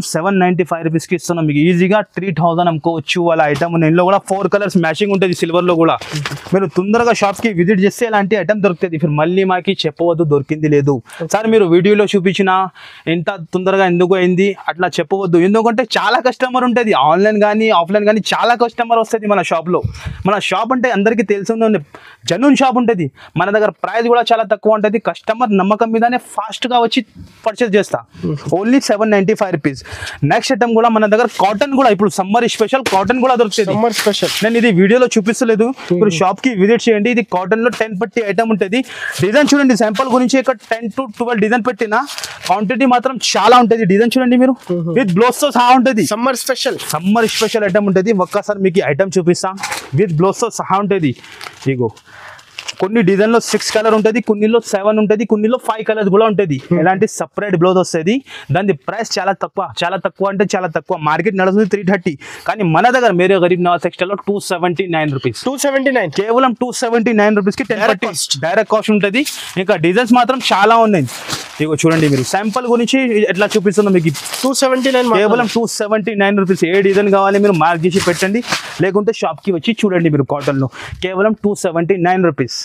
795 రూపీస్కి ఇస్తున్నాం మీకు. ఈజీగా 3000 అమ్ముకోవచ్చు వాళ్ళ ఐటమ్. ఇందులో కూడా 4 కలర్స్ మ్యాచింగ్ ఉంటుంది సిల్వర్లో కూడా. మీరు తొందరగా షాప్కి విజిట్ చేస్తే ఇలాంటి ఐటమ్ దొరుకుతుంది. మీరు మళ్ళీ మాకి చెప్పవద్దు దొరికింది లేదు సార్, మీరు వీడియోలో చూపించిన ఎంత తొందరగా ఎందుకు అయింది అట్లా చెప్పవద్దు. ఎందుకంటే చాలా కస్టమర్ ఉంటుంది. ఆన్లైన్ కానీ ఆఫ్లైన్ కానీ చాలా కస్టమర్ వస్తుంది మన షాప్లో. మన షాప్ అంటే అందరికీ తెలిసింది జెన్యూన్ షాప్ ఉంటుంది. మన దగ్గర ప్రైస్ కూడా చాలా తక్కువ ఉంటుంది. కస్టమర్ నమ్మకం మీదనే ఫాస్ట్గా వచ్చి పర్చేస్ చేస్తా. Only 795 rupees. నెక్స్ట్ ఐటమ్ కూడా మన దగ్గర కాటన్ కూడా ఇప్పుడు సమ్మర్ స్పెషల్ కాటన్ కూడా దొరుకుతుంది. Summer special. నేను ఇది వీడియోలో చూపిస్తలేదు, మీరు షాప్ కి విజిట్ చేయండి. ఇది కాటన్ లో 10 పట్టి ఐటమ్ ఉంటుంది. డిజైన్ చూడండి, శాంపుల్ గురించి ఇక్కడ 10 to 12 డిజైన్ పెట్టిన క్వాంటిటీ మాత్రం చాలా ఉంటుంది. డిజైన్ చూడండి మీరు, విత్ బ్లౌజ్ తో సహా ఉంటుంది. Summer special. Summer special item ఉంటుంది. ఒక్కసారి మీకు ఐటమ్ చూపిస్తా, విత్ బ్లౌజ్ తో సహా ఉంటుంది. ఇగో కొన్ని డిజైన్ లో 6 కలర్ ఉంటుంది, కొన్నిలో 7 ఉంటుంది, కొన్నిలో 5 కలర్స్ కూడా ఉంటుంది. ఎలాంటి సపరేట్ బ్లౌజ్ వస్తుంది. దాని ప్రైస్ చాలా తక్కువ అంటే చాలా తక్కువ. మార్కెట్ నడుస్తుంది 330, కానీ మన దగ్గర మేరే గరీబ్ నవాజ్ టెక్స్టైల్ లో 279 రూపీస్. 279. కేవలం 279 రూపీస్ కి 10 పట్టి డైరెక్ట్ కాస్ట్ ఉంటుంది. ఇంకా డిజైన్స్ మాత్రం చాలా ఉన్నాయి. ఇగో చూడండి, మీరు శాంపుల్ గురించి ఎట్లా చూపిస్తుందో మీకు 279. కేవలం 279 రూపీస్. ఏ డిజైన్ కావాలి మీరు మార్క్ చేసి పెట్టండి, లేకుంటే షాప్ కి వచ్చి చూడండి. మీరు కాటన్ లో కేవలం 279 రూపీస్.